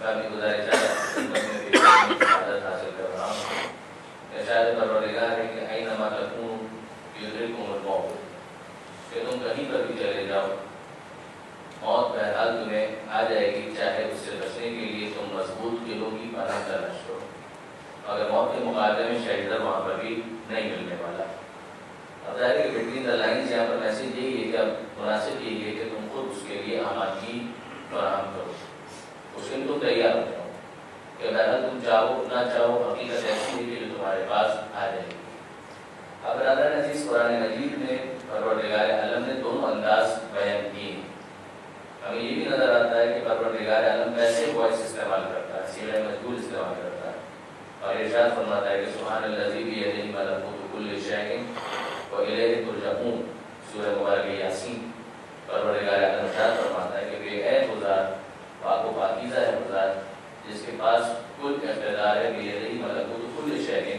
میں اپنی گزارش عادت حاصل کر رہا ہوں. ارشاد پروردگار ہے کہ اینما تکونوا یدرککم الموت، کہ تم کہیں پر بھی چلے جاؤ موت بہرحال تمہیں آ جائے گی، چاہے اس سے بچنے کے لیے تم مضبوط قلعوں کی پناہ تلاش کرو، مگر موت کے مقابلے میں شیلٹر وہاں پر بھی نہیں ملنے والا. اب ظاہر ہے کہ بٹوین دا لائنز یہاں پر میسج یہی ہے کہ اب مناسب یہی ہے کہ تم خود اس کے لیے آمادگی فراہم کرو، اس کے لیے تم تیار ہو جاؤ کہ بہرحال تم چاہو نہ چاہو حقیقت ایسی ہے کہ جو تمہارے پاس آ جائے گی. اب برادر عزیز، قرآن مجید میں پروردگار عالم نے دونوں انداز بیان کیے ہیں. ہمیں یہ بھی نظر آتا ہے کہ پروردگار عالم ویسے وائس استعمال کرتا ہے، صیغہ مجہول استعمال کرتا ہے، اور ارشاد فرماتا ہے کہ سبحان الذی بیدہ ملکوت کل شیء وإلیہ ترجعون. سورہ مبارکہ یاسین. پروردگار عالم ارشاد فرماتا ہے کہ بے عیب وہ ذات، پاک و پاکیزہ ہے وہ ذات جس کے پاس کل اقتدار ہے، بیدہ ملکوت کل شیء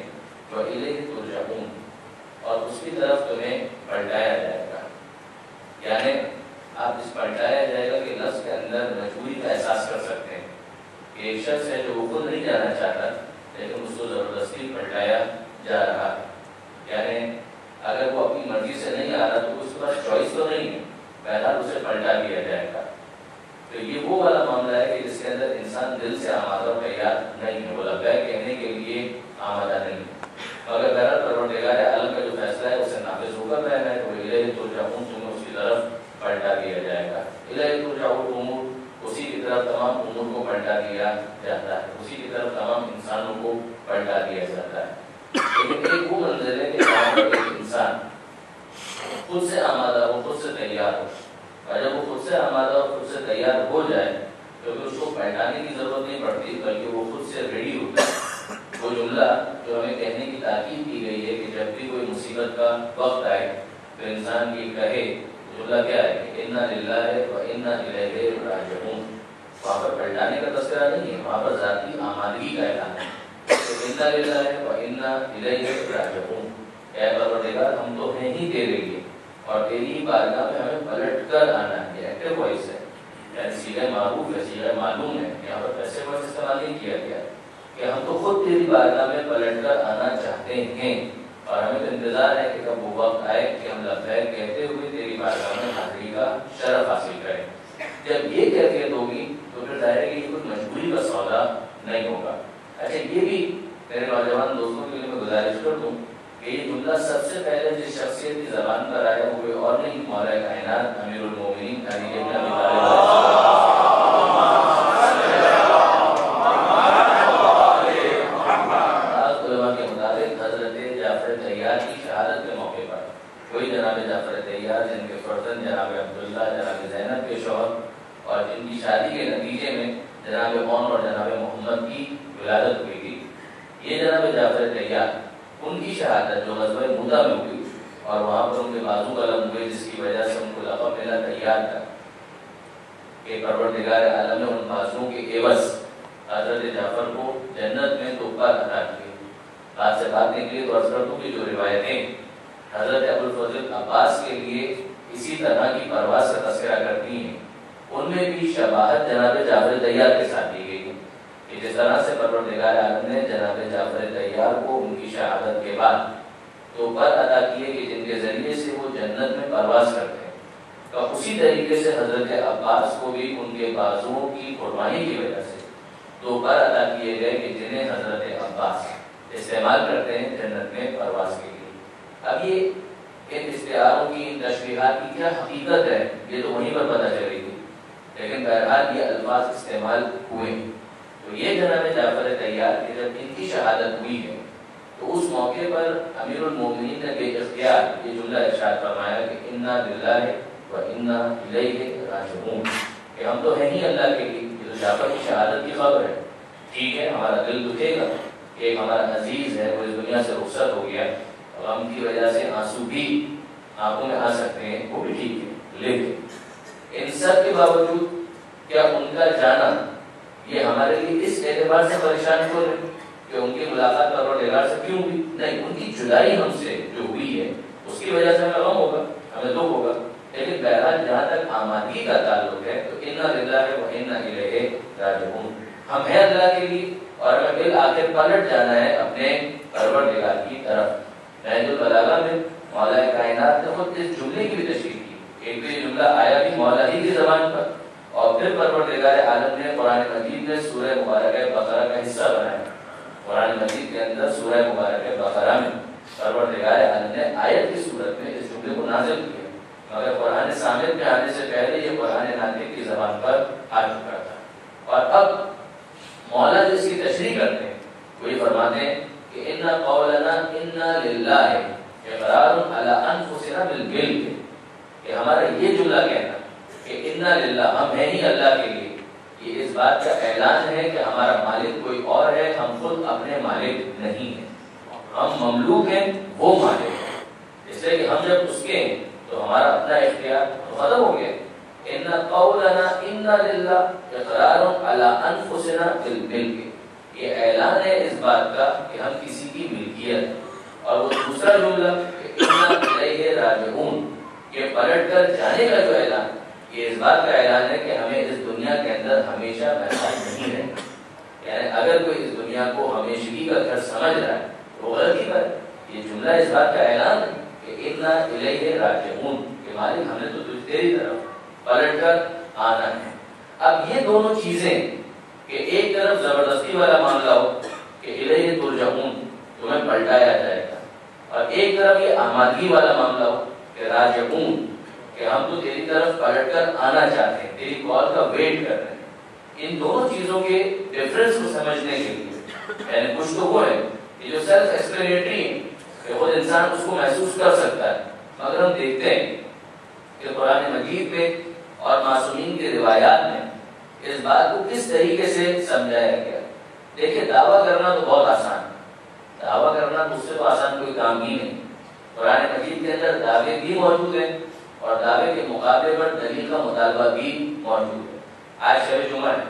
وإلیہ ترجعون، اور اس کی طرف تمہیں پلٹایا جائے گا. یعنی آپ اس پلٹایا جائے گا کہ لفظ کے اندر مجبوری کا احساس کر سکتے ہیں کہ ایک شخص ہے جو وہ خود نہیں جانا چاہتا لیکن اس کو زبردستی پلٹایا جا رہا ہے. یعنی اگر وہ اپنی مرضی سے نہیں آ رہا تو اس کے پاس چوائس تو نہیں ہے، بہرحال اسے پلٹا دیا جائے گا. تو یہ وہ والا معاملہ ہے کہ جس کے اندر انسان دل سے آمادہ اور تیار نہیں ہے، وہ لبیک کہنے کے لیے آمادہ نہیں ہے. مگر بہرحال پروردگار عالم کا جو فیصلہ ہے اسے نافذ ہو کر رہنا ہے. تو الیہ ترجعون، تمہیں اس کی طرف پلٹا دیا جائے گا. الیہ ترجعون الامور، اسی کی طرف تمام امور کو پلٹا دیا جاتا ہے، اسی کی طرف تمام انسانوں کو پلٹا دیا جاتا ہے. لیکن ایک وہ منزل ہے کہ ایک انسان خود سے آمادہ ہو، خود سے تیار ہو، اور جب وہ خود سے آمادہ اور خود سے تیار ہو جائے تو پھر اس کو پلٹانے کی ضرورت نہیں پڑتی، بلکہ وہ خود سے ریڈی ہوتا ہے. وہ جملہ جو ہمیں کہنے کی تاکید کی گئی ہے کہ جب بھی کوئی مصیبت کا وقت آئے تو انسان یہ کہے، جملہ کیا ہے کہ انا للہ و انا الیہ راجعون. وہاں پر پلٹانے کا تذکرہ نہیں ہے، وہاں پر ذاتی آمادگی کا اعلان ہے. انا للہ و انا الیہ راجعون، اے پروردگار ہم تو ہیں ہی تیرے لیے اور تیری بارگاہ میں ہمیں پلٹ کر آنا ہے. یہ ایکٹیو وائس ہے، یعنی صیغہ معروف ہے، صیغہ معلوم ہے. یہاں پر ویسے وائس استعمال نہیں کیا گیا کہ ہم تو خود تیری بارگاہ میں پلٹ کر آنا چاہتے ہیں اور ہمیں تو انتظار ہے کہ کب وہ وقت آئے کہ ہم لبیک کہتے ہوئے تیری بارگاہ میں حاضری کا شرف حاصل کریں. جب یہ کیفیت ہوگی تو پھر ظاہر ہے کہ یہ کوئی مجبوری کا سودا نہیں ہوگا. اچھا، یہ بھی میرے نوجوان دوستوں کے لیے میں گزارش کر دوں کہ یہ جملہ سب سے پہلے جس شخصیت کی زبان پر آیا وہ کوئی اور نہیں، مولا کائنات امیر المومنین علی بن ابی طالب. وہی جناب جعفر طیار جن کے فرزند جناب عبداللہ، جناب زینب کے شوہر، اور جن کی شادی کے نتیجے میں جناب عون اور جناب محمد کی ولادت ہوئی تھی. یہ جناب جعفر طیار، ان کی شہادت جو غزوہ موتا میں ہوئی اور وہاں پر ان کے بازو قلم ہوئے، جس کی وجہ سے ان کو لقب ملا طیار کا، کہ پروردگار عالم نے ان بازوؤں کے عوض حضرت جعفر کو جنت میں تحفہ عطا کیا. بات سے بات نکلی تو عرض کر دوں کہ جو روایتیں حضرت ابوالفضل عباس کے لیے اسی طرح کی پرواز کا تذکرہ کرتی ہیں، ان میں بھی شباہت جناب جعفر طیار کے ساتھ دی گئی ہے کہ جس طرح سے پروردگار عالم نے جناب جعفر طیار کو ان کی شہادت کے بعد توپر عطا کیے کہ جن کے ذریعے سے وہ جنت میں پرواز کرتے ہیں، تو اسی طریقے سے حضرت عباس کو بھی ان کے بازوؤں کی قربانی کی وجہ سے توپر عطا کیے گئے کہ جنہیں حضرت عباس استعمال کرتے ہیں جنت میں پرواز کے لیے. اب یہ ان استعاروں کی، ان تشریحات کی کیا حقیقت ہے یہ تو وہیں پر پتہ چلی تھی، لیکن بہرحال یہ الفاظ استعمال ہوئے. تو یہ جناب جعفر طیار کہ جب ان کی شہادت ہوئی ہے تو اس موقع پر امیر المومنین نے بے اختیار یہ جملہ ارشاد فرمایا کہ انا للہ و انا الیہ راجعون، کہ ہم تو ہیں ہی اللہ کے لیے. یہ تو جعفر کی شہادت کی خبر ہے، ٹھیک ہے ہمارا دل دکھے گا کہ ایک ہمارا عزیز ہے وہ اس دنیا سے رخصت ہو گیا، غم کی وجہ سے آنسو بھی آنکھوں میں آ سکتے ہیں، وہ بھی ٹھیک ہے، لیکن ان سب کے باوجود کیا ان کا جانا یہ ہمارے لیے اس اعتبار سے پریشان ہو رہے کہ ان کی ملاقات پروردگار سے کیوں ہوئی؟ نہیں، ان کی جدائی ہم سے جو ہوئی ہے اس کی وجہ سے ہمیں غم ہوگا، ہمیں دکھ ہوگا. لیکن بہرحال جہاں تک آمادگی کا تعلق ہے تو انا للہ و انا الیہ راجعون، ہم ہیں اللہ کے لیے، اور ہمیں بالآخر پلٹ جانا ہے اپنے پروردگار کی طرف۔ نہج البلاغہ میں مولا کائنات نے خود اس جملے کی بھی تشریح کی۔ ایک تو یہ جملہ آیا بھی مولا ہی کی زبان پر، اور پھر پروردگار عالم نے قرآن مجید میں سورہ مبارکہ بقرہ کا حصہ بنایا۔ قرآن مجید کے اندر سورہ مبارکہ بقرہ میں پروردگار عالم نے آیت کی صورت میں اس جملے کو نازل کیا، مگر قرآن صامت میں آنے سے پہلے یہ قرآن ناطق کی زبان پر آ چکا تھا۔ اور اب مولا جو اس کی تشریح کرتے ہیں وہ یہ فرماتے ہیں کہ اِنَّ قَوْلَنَا اِنَّا لِلَّهِ اِقْرَارٌ عَلَىٰ أَنفُسِنَا بِالْمِلْكِ، کہ ہمارا یہ جملہ کہنا کہ اِنَّا لِلَّهِ، ہم ہیں ہی اللہ کے لیے، یہ اس بات کا اعلان ہے کہ ہمارا مالک کوئی اور ہے، ہم خود اپنے مالک نہیں ہیں، ہم مملوک ہیں، وہ مالک ہے۔ اس لیے کہ ہم جب اس کے ہیں تو ہمارا اپنا اختیار ختم ہو گیا۔ اِنَّ قَوْلَنَا اِنَّا لِلَّهِ اِقْرَارٌ عَلَىٰ أَنفُسِنَا بِالْمِلْكِ، یہ اعلان ہے اس بات کا کہ ہم کسی کی ملکیت۔ اور وہ دوسرا جملہ کہ اِنَّا إِلَيْهِ رَاجِعُونَ، یہ پلٹ کر جانے کا جو اعلان، یہ اس بات کا اعلان ہے کہ ہمیں اس دنیا کے اندر ہمیشہ محتاج نہیں رہنا۔ یعنی اگر کوئی اس دنیا کو ہمیشگی کا گھر سمجھ رہا ہے وہ غلطی پر، یہ جملہ اس بات کا اعلان ہے کہ اِنَّا إِلَيْهِ رَاجِعُونَ، کہ مالک ہم نے تو تیری طرف پلٹ کر آنا ہے۔ اب یہ دونوں چیزیں کہ ایک طرف زبردستی والا معاملہ ہو کہ الیہ ترجعون، تمہیں پلٹایا جائے گا، اور ایک طرف یہ آمادگی والا معاملہ ہو کہ راجعون، کہ ہم تو تیری طرف پلٹ کر آنا چاہتے ہیں، تیری کال کا ویٹ کر رہے ہیں۔ ان دونوں چیزوں کے ڈفرنس کو سمجھنے کے لیے یعنی کچھ تو وہ ہے کہ جو سیلف ایکسپلینیٹری ہے کہ خود انسان اس کو محسوس کر سکتا ہے، مگر ہم دیکھتے ہیں کہ قرآن مجید میں اور معصومین کی روایات میں اس بات کو کس طریقے سے سمجھایا گیا۔ دیکھیں، دعویٰ کرنا تو بہت آسان ہے، دعویٰ کرنا تو اس سے تو آسان کوئی کام ہی نہیں۔ قرآن مجید کے اندر دعوے بھی موجود ہیں اور دعوے کے مقابلے پر دلیل کا مطالبہ بھی موجود ہے۔ آج شب جمعہ ہے،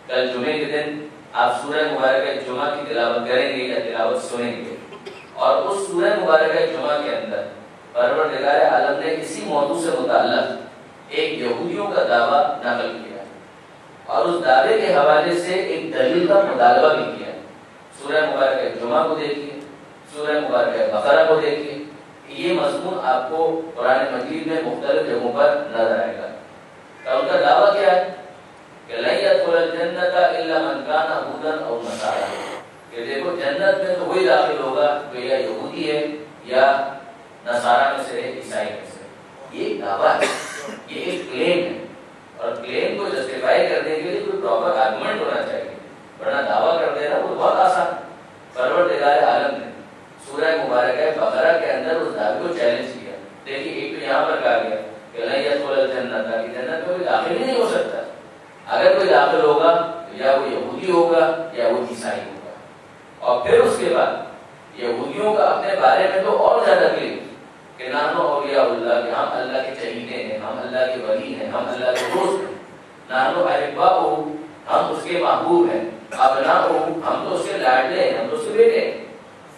کل جمعے کے دن آپ سورہ مبارکہ جمعہ کی تلاوت کریں گے یا تلاوت سنیں گے، اور اس سورہ مبارکہ جمعہ کے اندر پروردگار عالم نے اسی موضوع سے متعلق ایک یہودیوں کا دعویٰ نقل کیا اور اس دعوے کے حوالے سے ایک دلیل کا مطالبہ بھی کیا۔ سورہ مبارکہ جمعہ کو دیکھیے، سورہ مبارکہ بقرہ کو دیکھیے، یہ مضمون آپ کو قرآن مجید میں مختلف جگہوں پر نظر آئے گا۔ اور ان کا دعویٰ کیا ہے کہ لَن يَدْخُلَ الْجَنَّةَ إِلَّا مَنْ كَانَ هُودًا أَوْ نَصَارَىٰ، کہ دیکھو جنت میں تو وہی داخل ہوگا جو یا یہودی ہے یا نصارہ میں سے ہے، عیسائی میں سے۔ یہ ایک دعویٰ ہے، یہ ایک کلیم ہے، اور کلیم کو جسٹیفائی کرنے کے لیے کوئی پراپر آرگومنٹ ہونا چاہیے، ورنہ دعویٰ کر دینا وہ بہت آسان ہے۔ پروردگار عالم نے سورہ مبارکہ بقرہ کے اندر اس دعوے کو چیلنج کیا۔ دیکھیے، ایک تو یہاں پر کہا گیا کہ لَن يَدْخُلَ الْجَنَّةَ، کہ جنت میں کوئی داخل ہی نہیں ہو سکتا، اگر کوئی داخل ہوگا تو یا وہ یہودی ہوگا یا وہ عیسائی ہوگا۔ اور پھر اس کے بعد یہودیوں کا اپنے بارے میں تو اور زیادہ کلیم کہ نحن اولیاء اللہ، کہ ہم اللہ کے چہیتے ہیں، ہم اللہ کے ولی ہیں، ہم اللہ کے دوست ہیں۔ نحن احباؤہ، ہم اس کے محبوب ہیں۔ ابناؤہ، ہم تو اس کے لاڈلے ہیں، ہم تو اس کے بیٹے ہیں۔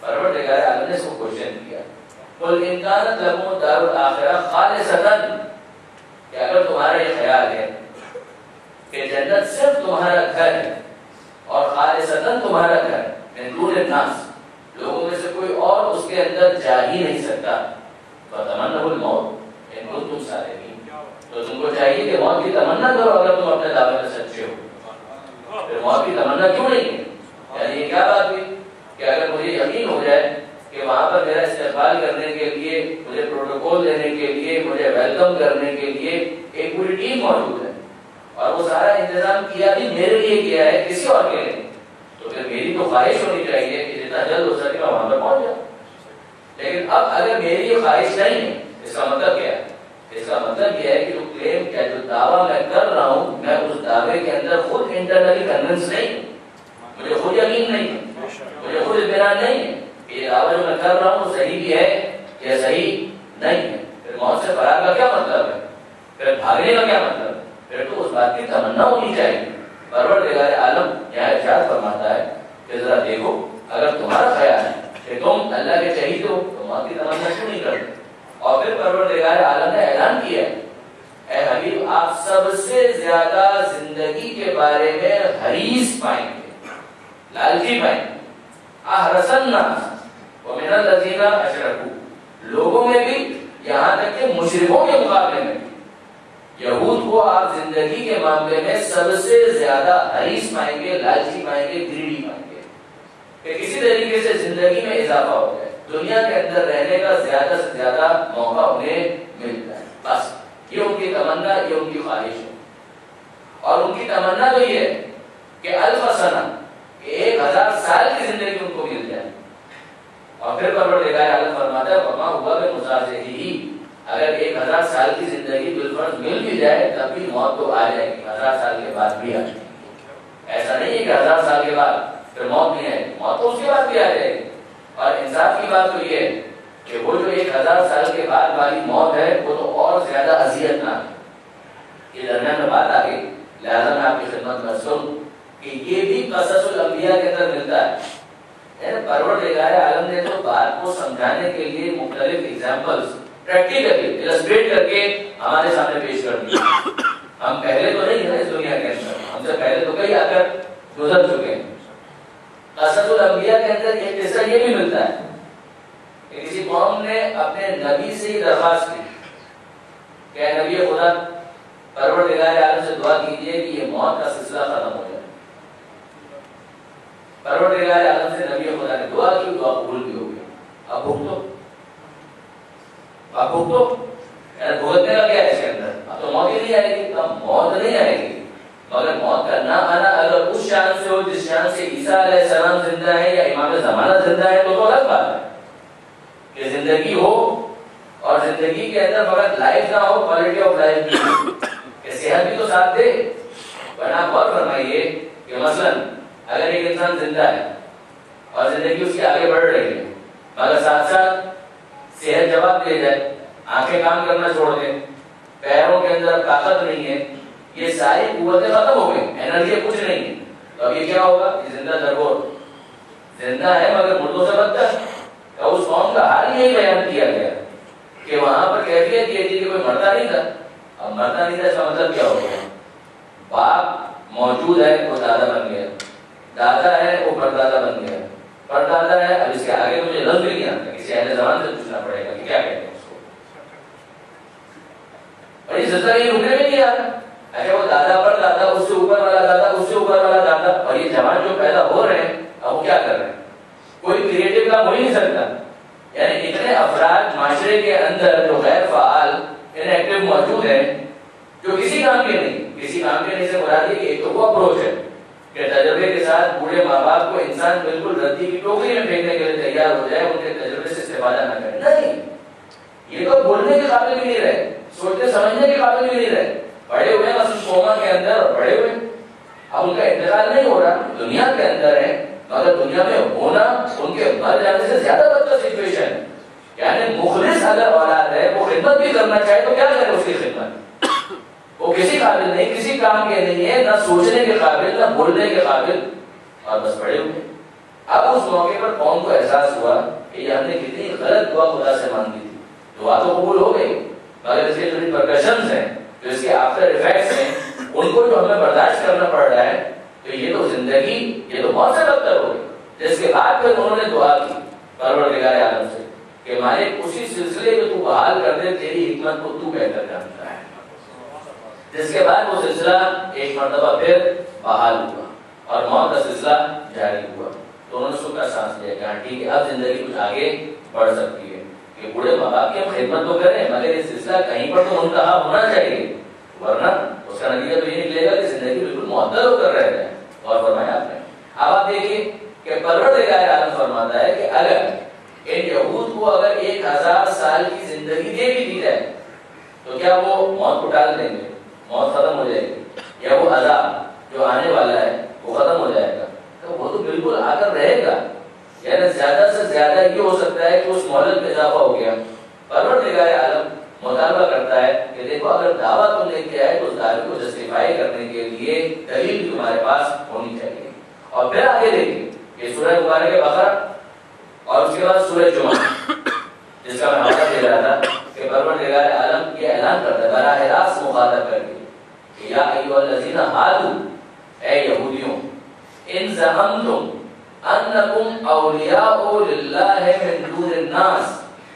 پروردگار عالم نے اس کو کوشچن کیا، قل ان کانت لکم الدار الآخرہ خالصۃ، کہ اگر تمہارا یہ خیال ہے کہ جنت صرف تمہارا گھر ہے اور خالصتاً تمہارا گھر ہے، من دون الناس، لوگوں میں سے کوئی اور اس کے اندر جا ہی نہیں سکتا، فتمنوا الموت ان کنتم صادقین، تو تم کو چاہیے کہ موت کی تمنا کرو اگر تم اپنے دعوے میں سچے ہو۔ پھر موت کی تمنا کیوں نہیں ہے؟ یعنی یہ کیا بات ہوئی کہ اگر مجھے یقین ہو جائے کہ وہاں پر میرا استقبال کرنے کے لیے، مجھے پروٹوکول دینے کے لیے، مجھے ویلکم کرنے کے لیے ایک پوری ٹیم موجود ہے اور وہ سارا انتظام کیا بھی میرے لیے کیا ہے، کسی اور کے لیے، تو پھر میری تو خواہش ہونی چاہیے کہ جتنا جلد ہو سکے میں وہاں پر پہنچ جاؤں۔ لیکن اب اگر میری یہ خواہش نہیں ہے، اس کا مطلب کیا ہے؟ اس کا مطلب یہ ہے کہ جو کلیم کیا، جو دعویٰ میں کر رہا ہوں، میں اس دعوے کے اندر خود انٹرنلی کنونس نہیں ہوں، مجھے خود یقین نہیں ہے، مجھے خود اطمینان نہیں ہے کہ یہ دعویٰ جو میں کر رہا ہوں وہ صحیح بھی ہے یا صحیح نہیں ہے۔ پھر موت سے فرار کا کیا مطلب ہے؟ پھر بھاگنے کا کیا مطلب ہے؟ پھر تو اس بات کی تمنا ہونی چاہیے۔ پروردگار عالم یہاں ارشاد فرماتا ہے کہ ذرا دیکھو، اگر تمہارا خیال ہے کہ تم اللہ کے شہید ہو تو موت کی تمنا کیوں نہیں کرتے؟ اور پھر پروردگار عالم نے اعلان کیا اے حبیب آپ سب سے زیادہ زندگی کے بارے میں حریص پائیں گے، لالچی پائیں گے۔ احرص الناس ومن الذین اشرکوا، لوگوں میں بھی یہاں تک کہ مشرکوں کے مقابلے میں بھی یہود کو آپ زندگی کے معاملے میں سب سے زیادہ حریص پائیں گے، لالچی پائیں گے، گریڈی پائیں گے، کہ کسی طریقے سے زندگی میں اضافہ ہو جائے، دنیا کے اندر رہنے کا زیادہ سے زیادہ موقع انہیں مل جائے، بس یہ ان کی تمنا، یہ ان کی خواہش ہے۔ اور ان کی تمنا تو یہ ہے کہ الف سنہ، 1000 سال کی زندگی ان کو مل جائے۔ اور پھر پروردگار عالم فرماتا ہے وما ہوا بمزاحزہ، اگر 1000 سال کی زندگی بالفرض مل بھی جائے تب بھی موت تو آ جائے گی، 1000 سال کے بعد بھی آ جائے گی۔ ایسا نہیں ہے کہ 1000 سال کے بعد پھر موت نہیں آئے گی، موت تو اس کے بعد بھی آ جائے گی۔ اور انصاف کی بات تو یہ ہے کہ وہ جو 1000 سال کے بعد والی موت ہے وہ تو اور زیادہ اذیت ناک ہے۔ یہ درمیان میں بات آ گئی، لہٰذا میں آپ کی خدمت میں سن کہ یہ بھی قصص الانبیاء کے اندر ملتا ہے۔ پروردگار عالم نے تو بات کو سمجھانے کے لیے مختلف ایگزامپلز پریکٹیکلی السٹریٹ کر کے ہمارے سامنے پیش کر دی۔ ہم پہلے تو نہیں ہیں اس دنیا کے اندر، ہم سے پہلے تو کئی آ کر گزر چکے ہیں۔ قصص الانبیاء کے اندر ایک قصہ یہ بھی ملتا ہے کہ کسی قوم نے اپنے نبی سے ہی درخواست کی کہ اے نبی خدا، پروردگار عالم سے دعا کیجیے کہ یہ موت کا سلسلہ ختم ہو جائے۔ پروردگار عالم سے نبی خدا نے دعا کی، دعا قبول بھی ہو گئی۔ اب بھگتو، اب بھگتو، بھگتنے کا کیا ہے اس کے اندر؟ اب تو موت ہی نہیں آئے گی، اب موت نہیں آئے گی، مگر موت کا نہ آنا اگر اس شان سے ہو جس شان سے عیسیٰ علیہ السلام زندہ ہے یا امام زمانہ زندہ ہے تو الگ بات ہے کہ زندگی ہو اور زندگی کے اندر فقط لائف نہ ہو، کوالٹی آف لائف بھی ہو، کہ صحت بھی تو ساتھ دے۔ ورنہ آپ غور فرمائیے کہ مثلا اگر ایک انسان زندہ ہے اور زندگی اس کی آگے بڑھ رہی ہے مگر ساتھ ساتھ صحت جواب دے جائے، آنکھیں کام کرنا چھوڑ دیں، پیروں کے اندر طاقت نہیں ہے، یہ ساری قوتیں ختم ہو گئی، انرجی کچھ نہیں ہے، تو اب یہ کیا ہوگا؟ یہ زندہ درگور زندہ ہے مگر مردوں سے بدتر۔ تو اس قوم کا حال یہی بیان کیا گیا کہ وہاں پر کیفیت یہ تھی کہ کوئی مرتا نہیں تھا۔ اب مرتا نہیں تھا اس کا مطلب کیا ہو گیا؟ باپ موجود ہے وہ دادا بن گیا، دادا ہے وہ پردادا بن گیا، پردادا ہے، اب اس کے آگے مجھے لفظ بھی نہیں آتا، کسی اہل زبان سے پوچھنا پڑے گا کہ کیا کہتے ہیں اس کو۔ اور یہ سلسلہ یہ رکنے میں نہیں آ رہا۔ اچھا وہ دادا پر دادا، اس سے اوپر والا دادا، اس سے اوپر والا دادا، اور یہ جوان جو پیدا ہو رہے ہیں اب وہ کیا کر رہے ہیں؟ کوئی کریٹو کام ہو ہی نہیں سکتا۔ یعنی اتنے افراد معاشرے کے اندر جو غیر فعال ان ایکٹیو موجود ہیں جو کسی کام کے نہیں، کسی کام کے نہیں سے مراد یہ کہ ایک تو وہ اپروچ ہے کہ تجربے کے ساتھ بوڑھے ماں باپ کو انسان بالکل ردی کی ٹوکری میں پھینکنے کے لیے تیار ہو جائے، ان کے تجربے سے استفادہ نہ کرے، نہیں، یہ تو بولنے کے قابل بھی نہیں رہے، سوچنے سمجھنے کے قابل بھی نہیں رہے، پڑے ہوئے ہیں بس کوما کے اندر اور پڑے ہوئے، اب ان کا انتقال نہیں ہو رہا، دنیا کے اندر ہے مگر دنیا میں ہونا ان کے مر جانے سے زیادہ بدتر سچویشن ہے۔ یعنی مخلص اگر اولاد ہے وہ خدمت بھی کرنا چاہے تو کیا کرے اس کی خدمت؟ وہ کسی قابل نہیں، کسی کام کے نہیں ہے، نہ سوچنے کے قابل، نہ بولنے کے قابل، اور بس پڑے ہوئے۔ اب اس موقع پر قوم کو احساس ہوا کہ یہ ہم نے کتنی غلط دعا خدا سے مانگی تھی، دعا تو قبول ہو گئی مگر اس کے جو ریپرکشنز ہیں، جو اس کے آفٹر ایفیکٹس ہیں، ان کو جو ہمیں برداشت کرنا پڑ رہا ہے، تو یہ تو زندگی، یہ تو بہت سے بدتر ہو گئی۔ جس کے بعد پھر انہوں نے دعا کی پروردگار عالم سے کہ مالک اسی سلسلے کو تو بحال کر دے، تیری حکمت کو تو بہتر جانتا ہے۔ جس کے بعد وہ سلسلہ ایک مرتبہ پھر بحال ہوا اور موت کا سلسلہ جاری ہوا، تو انہوں نے سکھا سانس لیا کہ ہاں ٹھیک ہے، اب زندگی کچھ آگے بڑھ سکتی ہے، کہ بوڑھے ماں باپ کی ہم خدمت تو کریں مگر یہ سلسلہ کہیں پر تو منتہا ہونا چاہیے، ورنہ اس کا نتیجہ تو یہ نکلے گا کہ زندگی بالکل معطل ہو کر رہ جائے۔ اور فرمایا آپ نے، اب آپ دیکھیے کہ پروردگار عالم فرماتا ہے کہ اگر ان یہود کو اگر 1000 سال کی زندگی دے بھی دی جائے تو کیا وہ موت کو ٹال دیں گے؟ موت ختم ہو جائے گی؟ یا وہ عذاب جو آنے والا ہے وہ ختم ہو جائے گا؟ تو وہ تو بالکل آ کر رہے گا، یعنی زیادہ سے زیادہ یہ ہو سکتا ہے کہ اس مہلت میں اضافہ ہو گیا۔ پروردگار عالم مطالبہ کرتا ہے کہ دیکھو اگر دعویٰ تم نے کیا ہے تو اس دعوے کو جسٹیفائی کرنے کے لیے دلیل بھی تمہارے پاس ہونی چاہیے۔ اور پھر آگے دیکھیے یہ سورہ مبارکہ بقرہ اور اس کے بعد سورہ جمعہ، جس کا میں حوالہ دے رہا تھا کہ پروردگار عالم یہ اعلان کرتا ہے براہ راست مخاطب کر کے، یا ایھا الذین ھادوا، اے یہودیوں، ان زعمتم انکم اولیاء للہ من دون الناس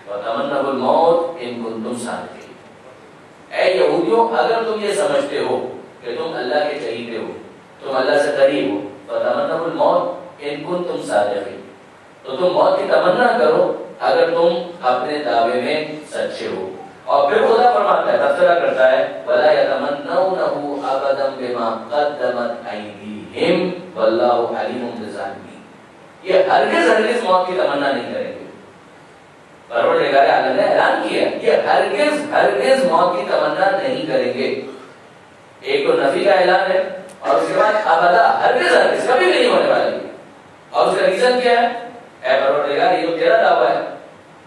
فتمنوا الموت ان کنتم صادقین۔ اے یہودیوں، اگر تم یہ سمجھتے ہو کہ تم اللہ کے چہیتے ہو، تم اللہ سے قریب ہو، فتمنوا الموت ان کنتم صادقین، تو تم موت کی تمنا کرو اگر تم اپنے دعوے میں سچے ہو۔ اور پھر خدا فرماتا ہے، تذکرہ کرتا ہے، وَلَا يَتَمَنَّوْنَهُ أَبَدًا بِمَا قَدَّمَتْ أَيْدِيهِمْ وَاللَّهُ عَلِيمٌ بِالظَّالِمِينَ۔ یہ ہرگز موت کی تمنا نہیں کریں گے۔ پروردگار عالم نے اعلان کیا یہ ہرگز موت کی تمنا نہیں کریں گے۔ ایک تو نفی کا اعلان ہے، اور اس کے بعد ابدا، ہرگز کبھی نہیں ہونے والی۔ اور اس کا ریزن کیا ہے؟ اے پروردگار، یہ تو تیرا دعویٰ ہے،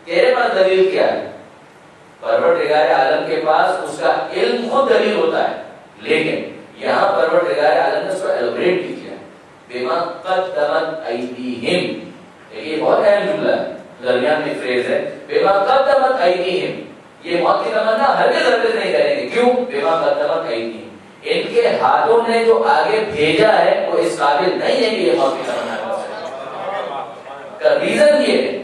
تیرے پاس دلیل کیا ہے؟ پروردگار عالم کے پاس اس کا علم خود دلیل ہوتا ہے، لیکن یہاں پروردگار عالم نے اس کو ایلوبریٹ بھی کیا، بما قدمت ایدیہم۔ یہ بہت اہم جملہ ہے، درمیان میں فریز ہے، بما قدمت ایدیہم۔ یہ موت کی تمنا ہرگز نہیں کریں گے، کیوں؟ بما قدمت ایدیہم، ان کے ہاتھوں نے جو آگے بھیجا ہے وہ اس قابل نہیں ہے کہ یہ موت کی تمنا کر سکے۔ کا ریزن یہ ہے،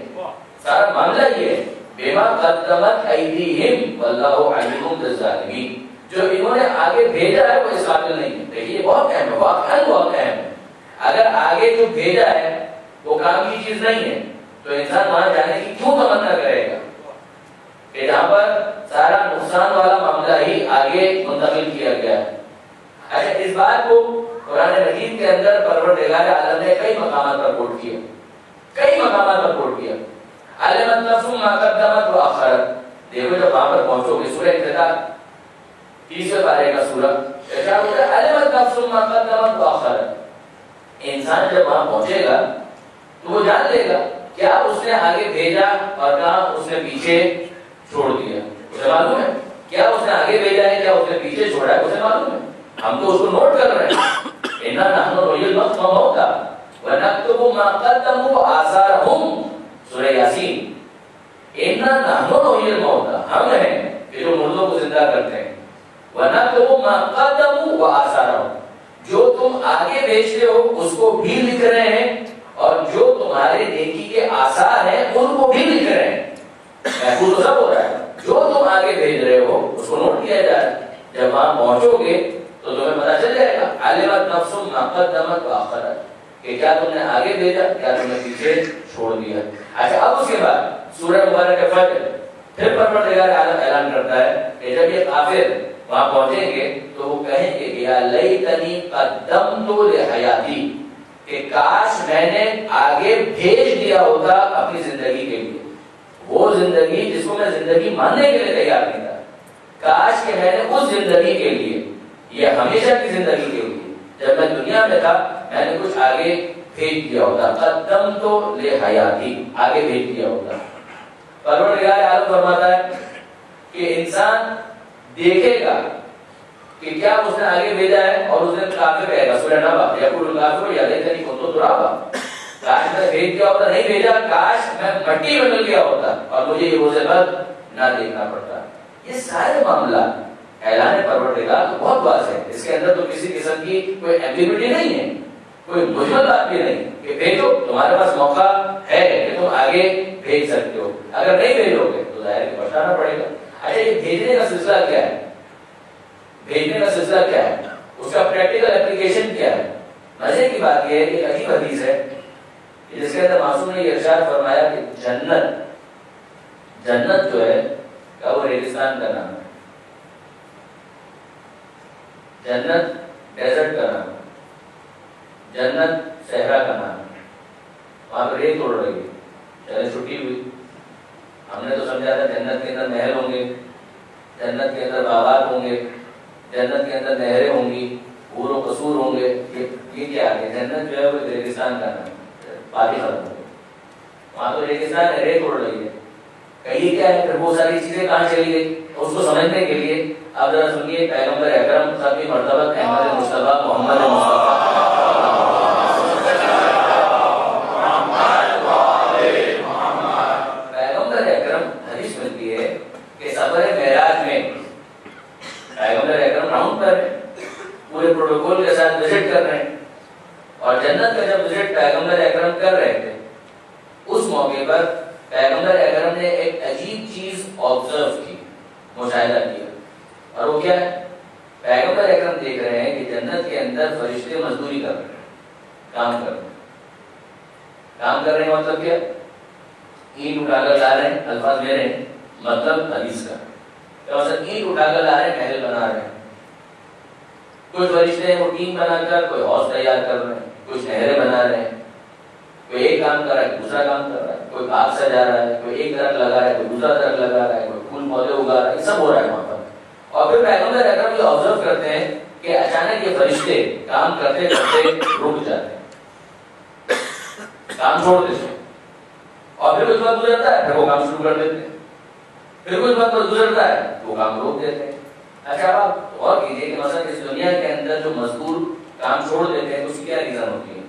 سارا معاملہ یہ ہے، بما قدمت ایدیہم واللہ علیم بالظالمین، جو انہوں نے آگے بھیجا ہے وہ اس قابل نہیں ہے۔ دیکھیے یہ بہت اہم ہے، واقعاً بہت اہم ہے۔ اگر آگے جو بھیجا ہے وہ کام کی چیز نہیں ہے تو انسان وہاں جانے کی کیوں تمنا کرے گا کہ جہاں پر سارا نقصان والا معاملہ ہی آگے منتقل کیا گیا ہے۔ اچھا، اس بات کو قرآن مجید کے اندر پروردگار عالم نے کئی مقامات پر کوٹ کیا، کئی مقامات پر کوٹ کیا۔ علمت نفس ما قدمت واخرت، دیکھو جب وہاں پر پہنچو گے، سورہ ابتداء 30 پارے کا سورہ ارشاد ہوتا ہے، علمت نفس ما قدمت واخرت۔ انسان جب وہاں پہنچے گا تو وہ جان لے گا کیا اس نے آگے بھیجا اور کہاں اس نے پیچھے چھوڑ دیا۔ اسے معلوم ہے کیا اس نے آگے بھیجا ہے، کیا اس نے پیچھے چھوڑا ہے، اسے معلوم ہے۔ ہم تو اس کو نوٹ کر رہے ہیں، اِنَّا نَحْنُ نُحْيِي الْمَوْتَ وَنَكْتُبُ مَا قَدَّمُوا وَآثَارَهُمْ، سورہ یاسین۔ اِنَّا نَحْنُ نُحْيِي الْمَوْتَ، ہم ہیں کہ جو مردوں کو زندہ کرتے ہیں، وَنَكْتُبُ مَا قَدَّمُوا وَآثَارَهُمْ، جو تم آگے بھیجتے ہو اس کو بھی لکھ رہے ہیں، اور جو تمہارے نیکی کے آثار ہیں ان کو بھی لکھ رہے ہیں۔ محفوظ تو سب ہو رہا ہے، جو تم آگے بھیج رہے ہو اس کو نوٹ کیا جا رہا ہے۔ جب وہاں پہنچو گے تو تمہیں پتا چل جائے گا، علمت نفس ما قدمت واخرت، کہ کیا تم نے آگے بھیجا، کیا تم نے پیچھے چھوڑ دیا۔ اچھا، اب اس کے بعد سورہ مبارکہ فجر، پھر پروردگار عالم اعلان کرتا ہے کہ جب یہ کافر وہاں پہنچیں گے تو وہ کہیں گے یا لیتنی قدمت لحیاتی، کہ کاش میں نے آگے بھیج دیا ہوتا اپنی زندگی کے لیے، وہ زندگی جس کو میں زندگی ماننے کے لیے تیار نہیں تھا، کاش کہ میں نے اس زندگی کے لیے، یہ ہمیشہ کی زندگی کے لیے جب میں دنیا میں تھا، میں نے کچھ آگے بھیج دیا ہوتا، قدمت لحیاتی، آگے بھیج دیا ہوتا۔ پروردگار عالم فرماتا ہے کہ انسان دیکھے گا کہ کیا اس نے آگے بھیجا ہے، اور اس نے کافر کہے گا، سورہ نبأ، یقول الکافر یا لیتنی کنت ترابا، کاش میں بھیج دیا ہوتا، نہیں بھیجا، کاش میں مٹی میں مل گیا ہوتا اور مجھے یہ روز بد نہ دیکھنا پڑتا۔ یہ سارے معاملات اعلان پروردگار بہت واضح ہے، اس کے اندر تو کسی قسم کی کوئی ایمبیگوٹی نہیں ہے، کوئی مجمل بات بھی نہیں کہ بھیجو، تمہارے پاس موقع ہے کہ تم آگے بھیج سکتے ہو، اگر نہیں بھیجو گے تو ظاہر ہے پچھتانا پڑے گا۔ اچھا، یہ بھیجنے کا سلسلہ کیا ہے؟ بھیجنے کا سلسلہ کیا ہے؟ اس کا پریکٹیکل اپلیکیشن کیا ہے؟ مزے کی بات یہ ہے کہ عجیب حدیث ہے جس کے اندر معصوم نے یہ ارشاد فرمایا کہ جنت جو ہے کا وہ ریگستان کا نام ہے، جنت ڈیزرٹ کا نام ہے، جنت صحرا کا نام ہے، وہاں پہ ریت اڑ رہی ہے۔ چلے چھٹی ہوئی، ہم نے تو سمجھا تھا جنت کے اندر محل ہوں گے، جنت کے اندر باغات ہوں گے، جنت کے اندر نہریں ہوں گی، حور و قصور ہوں گے، یہ کیا ہے؟ جنت جو ہے وہ ریگستان کا نام ہے، پانی ختم ہو گئی، وہاں تو ریگستان ہے، ریت اڑ رہی ہے، کہیں کیا ہے؟ پھر وہ ساری چیزیں کہاں چلی گئی؟ اس کو سمجھنے کے لیے اب ذرا سنیے پیغمبر اکرم سب کی مرتبہ احمد مصطفیٰ محمد مصطفیٰ پیغمبر اکرم، حدیث ملتی ہے کہ سفر معراج میں جنت کا جب وزٹ پیغمبر اکرم کر رہے تھے اس موقع پر پیغمبر اکرم نے ایک عجیب چیز آبزرو کی، مشاہدہ کیا، اور وہ کیا ہے؟ پیغمبر اکرم دیکھ رہے ہیں کہ جنت کے اندر فرشتے مزدوری کر رہے ہیں، کام کر رہے ہیں۔ کام کر رہے ہیں مطلب کیا؟ اینٹ اٹھا کر لا رہے ہیں، الفاظ میرے ہیں، مطلب حدیث کا اینٹ اٹھا کر لا رہے ہیں، محل بنا رہے ہیں۔ کچھ فرشتے ہیں وہ ٹیم بنا کر کوئی حوض تیار کر رہے ہیں، کچھ نہریں بنا رہے ہیں، کوئی ایک کام کر رہا ہے دوسرا کام کر رہا ہے، کوئی باغ سجا رہا ہے، کوئی ایک درخت لگا رہا ہے، کوئی دوسرا درخت لگا رہا ہے، کوئی پھول پودے اگا رہا ہے، یہ سب ہو رہا ہے وہاں پر۔ اور پھر پیغمبر اکرم یہ آبزرو کرتے ہیں کہ اچانک یہ فرشتے کام کرتے کرتے رک جاتے ہیں، کام چھوڑ دیتے ہیں، اور پھر کچھ وقت گزرتا ہے پھر وہ کام شروع کر دیتے ہیں، پھر کچھ وقت گزرتا ہے وہ کام روک دیتے ہیں۔ اچھا آپ غور کیجیے کہ مثلا اس دنیا کے اندر جو مزدور کام چھوڑ دیتے ہیں اس کی کیا ریزن ہوتی ہے؟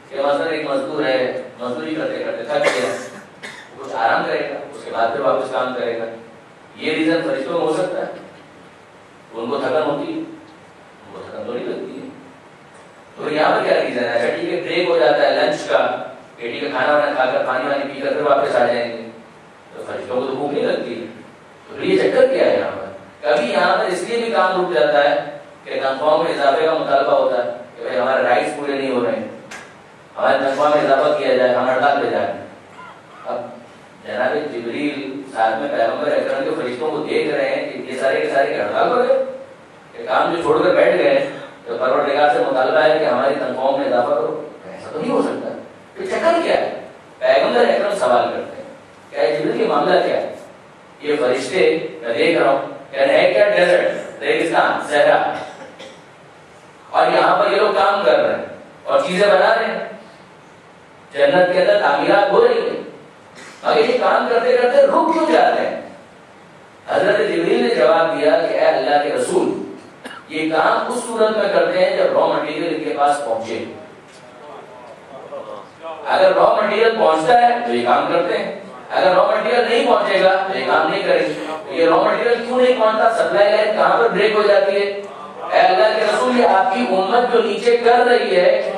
کہ مثلا ایک مزدور ہے، مزدوری کرتے کرتے تھک گیا، کچھ آرام کرے گا، اس کے بعد پھر واپس کام کرے گا، یہ ریزن فرشتوں میں ہو سکتا ہے؟ ان کو تھکن ہوتی ہے؟ ان کو تھکن تو نہیں لگتی ہے۔ تو یہاں پر کیا ریزن ہے؟ اچھا ٹھیک ہے، بریک ہو جاتا ہے لنچ کا، ٹھیک ہے، کھانا وانا کھا کر پانی وانی پی کر پھر واپس آ جائیں گے، تو فرشتوں کو تو بھوک نہیں لگتی ہے۔ تو یہ چکر کیا ہے یہاں پر؟ کبھی یہاں پر اس لیے بھی کام رک جاتا ہے کہ تنخواہوں میں اضافے کا مطالبہ ہوتا ہے کہ بھائی ہمارے رائٹس پورے نہیں ہو رہے ہیں، ہماری تنخواہ میں اضافہ کیا جائے، ہم ہڑتال پہ جائیں۔ اب جناب جبریل ساتھ میں پیغمبر اکرم کے فرشتوں کو دیکھ رہے ہیں کہ یہ سارے کے سارے ہڑتال پر گئے، کہ کام جو چھوڑ کر بیٹھ گئے تو پروردگار سے مطالبہ ہے کہ ہماری تنخواہوں میں اضافہ کرو، ایسا تو نہیں ہو سکتا۔ پھر چکر کیا ہے؟ پیغمبر اکرم سوال کرتے ہیں کہ جبریل یہ معاملہ کیا ہے؟ یہ فرشتے میں دیکھ رہا ہوں ہے کیا ڈیزرٹ، ریگستان، صحرا، اور یہاں پر یہ لوگ کام کر رہے ہیں اور چیزیں بنا رہے ہیں، جنت کے اندر تعمیرات ہو رہی ہیں، مگر یہ کام کرتے کرتے رک کیوں جاتے ہیں؟ حضرت جبریل نے جواب دیا کہ اے اللہ کے رسول، یہ کام اس صورت میں کرتے ہیں جب را مٹیریل ان کے پاس پہنچے۔ اگر را مٹیریل پہنچتا ہے تو یہ کام کرتے ہیں، اگر را مٹیریل نہیں پہنچے گا تو یہ کام نہیں کریں گے۔ یہ را مٹیریل کیوں نہیں پہنچتا؟ سپلائی لائن کہاں پر بریک ہو جاتی ہے؟ اے اللہ کے رسول، یہ آپ کی امت جو نیچے کر رہی ہے،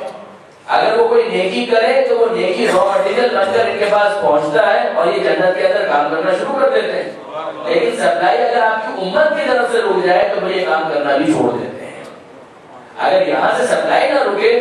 اگر وہ کوئی نیکی کرے تو وہ نیکی را مٹیریل بن کر ان کے پاس پہنچتا ہے اور یہ جنت کے اندر کام کرنا شروع کر دیتے ہیں، لیکن سپلائی اگر آپ کی امت کی طرف سے رک جائے تو یہ کام کرنا بھی چھوڑ دیتے ہیں۔ اگر یہاں سے سپلائی نہ رکے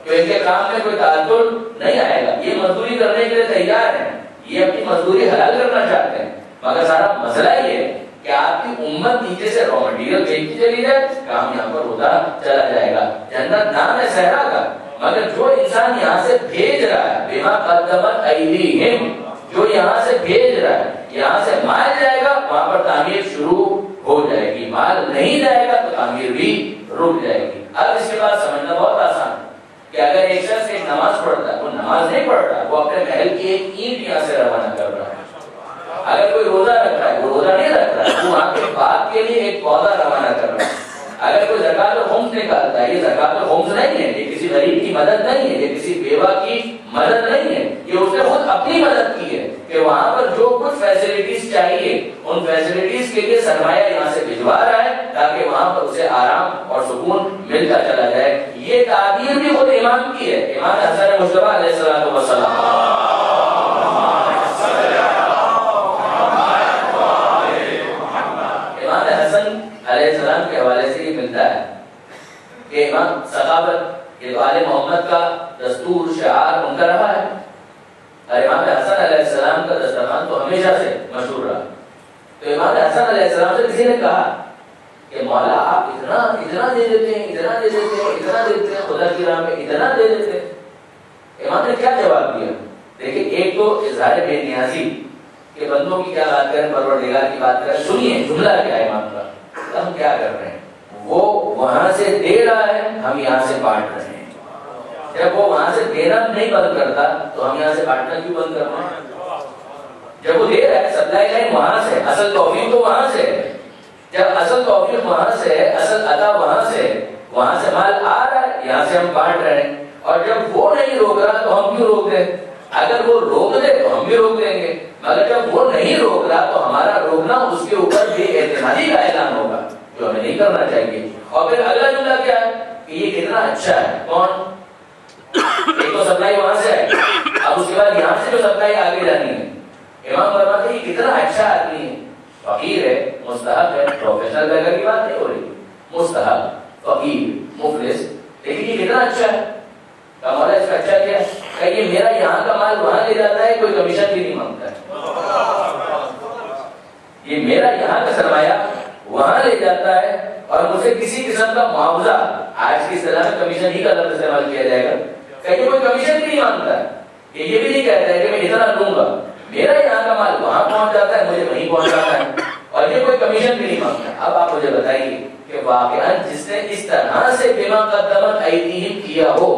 تو ان کے کام میں کوئی تعطل نہیں آئے گا، یہ مزدوری کرنے کے لیے تیار ہیں، یہ اپنی مزدوری حلال کرنا چاہتے ہیں، مگر سارا مسئلہ یہ ہے کہ آپ کی امت نیچے سے را مٹیریل بھیجتی چلی جائے، کام یہاں پر ہوتا چلا جائے گا۔ جنت نام ہے صحرا کا، مگر جو انسان یہاں سے بھیج رہا ہے، بما قدمت ایدیہم، جو یہاں سے بھیج رہا ہے، یہاں سے مال جائے گا وہاں پر تعمیر شروع ہو جائے گی، مال نہیں جائے گا تو تعمیر بھی رک جائے گی۔ اب اس کے بعد سمجھنا بہت آسان ہے کہ اگر ایک شخص ایک نماز پڑھتا ہے، وہ نماز نہیں پڑھ رہا، وہ اپنے محل کی ایک اینٹ یہاں سے روانہ کر رہا ہے۔ اگر کوئی روزہ رکھ رہا ہے، وہ روزہ نہیں رکھ رہا ہے، وہ وہاں کے باغ کے لیے ایک پودا روانہ کر رہا ہے۔ اگر کوئی زکات الخمس نکالتا ہے، یہ زکات الخمس نہیں ہے، یہ کسی غریب کی مدد نہیں ہے، یہ کسی بیوہ کی مدد نہیں ہے، یہ اس نے خود اپنی مدد کی ہے کہ وہاں پر جو کچھ فیسلٹیز چاہیے ان فیسلٹیز کے لیے سرمایہ یہاں سے بھجوا رہا ہے تاکہ وہاں پر اسے آرام اور سکون ملتا چلا جائے۔ یہ تعبیر بھی خود امام کی ہے، امام حسن مصطفیٰ علیہ السلام۔ علیہ السلام کے حوالے سے یہ ملتا ہے کہ امام صحابت یہ آل محمد کا دستور شعار ان کا رہا ہے، اور امام حسن علیہ السلام کا دسترخوان تو ہمیشہ سے مشہور رہا۔ تو امام حسن علیہ السلام سے کسی نے کہا کہ مولا آپ اتنا دے دیتے ہیں، اتنا دے دیتے ہیں، اتنا دیتے ہیں، خدا کی راہ میں اتنا دے دیتے ہیں۔ امام نے کیا جواب دیا؟ دیکھیں، ایک تو اظہار بے نیازی کہ بندوں کی کیا بات کریں، پروردگار کی بات کریں۔ سنیے جملہ کیا ہے امام کا، ہم کیا کر رہے ہیں؟ وہ وہاں سے دے رہا ہے، ہم یہاں سے بانٹ رہے ہیں۔ جب وہ وہاں سے دینا نہیں بند کرتا تو ہم یہاں سے بانٹنا کیوں بند کر رہے ہیں؟ جب وہ دے رہا ہے، سپلائی لائن وہاں سے، اصل توفیق تو وہاں سے ہے۔ جب اصل توفیق وہاں سے ہے، اصل عطا وہاں سے مال آ رہا ہے، یہاں سے ہم بانٹ رہے ہیں۔ اور جب وہ نہیں روک رہا تو ہم کیوں روک دیں؟ اگر وہ روک دے تو ہم بھی روک دیں گے، مگر جب وہ نہیں روک رہا تو ہمارا روکنا اس کے اوپر بے اعتمادی کا اعلان ہوگا، جو ہمیں نہیں کرنا چاہیے۔ اور پھر اگلا جملہ کیا ہے کہ یہ کتنا اچھا ہے، کون؟ تو سپلائی وہاں سے آئی، اب اس کے بعد یہاں سے جو سپلائی آگے جانی ہے. امام فرماتے ہیں کتنا اچھا آدمی ہے، فقیر ہے، مستحق ہے، پروفیشنل بیگر کی بات نہیں ہو رہی، مستحق، فقیر، مفلس، لیکن یہ کتنا اچھا ہے. مولا اس کا اچھا کیا کہ یہ میرا یہاں کا مال وہاں لے جاتا ہے، کوئی کمیشن بھی نہیں مانگتا ہے. یہ میرا یہاں کا سرمایہ وہاں لے جاتا ہے اور مجھے کسی قسم کا معاوضہ، آج کی اصطلاح میں کمیشن ہی کا لفظ استعمال کیا جائے گا، کہ یہ کوئی کمیشن بھی نہیں مانگتا ہے، کہ یہ بھی نہیں کہتا ہے کہ میں اتنا دوں گا. میرا یہاں کا مال وہاں پہنچ جاتا ہے، مجھے وہیں پہنچانا ہے، اور یہ کوئی کمیشن بھی نہیں مانگتا. اب آپ مجھے بتائیے کہ واقعاً جس نے اس طرح سے بما قدمت ایدیہم کیا ہو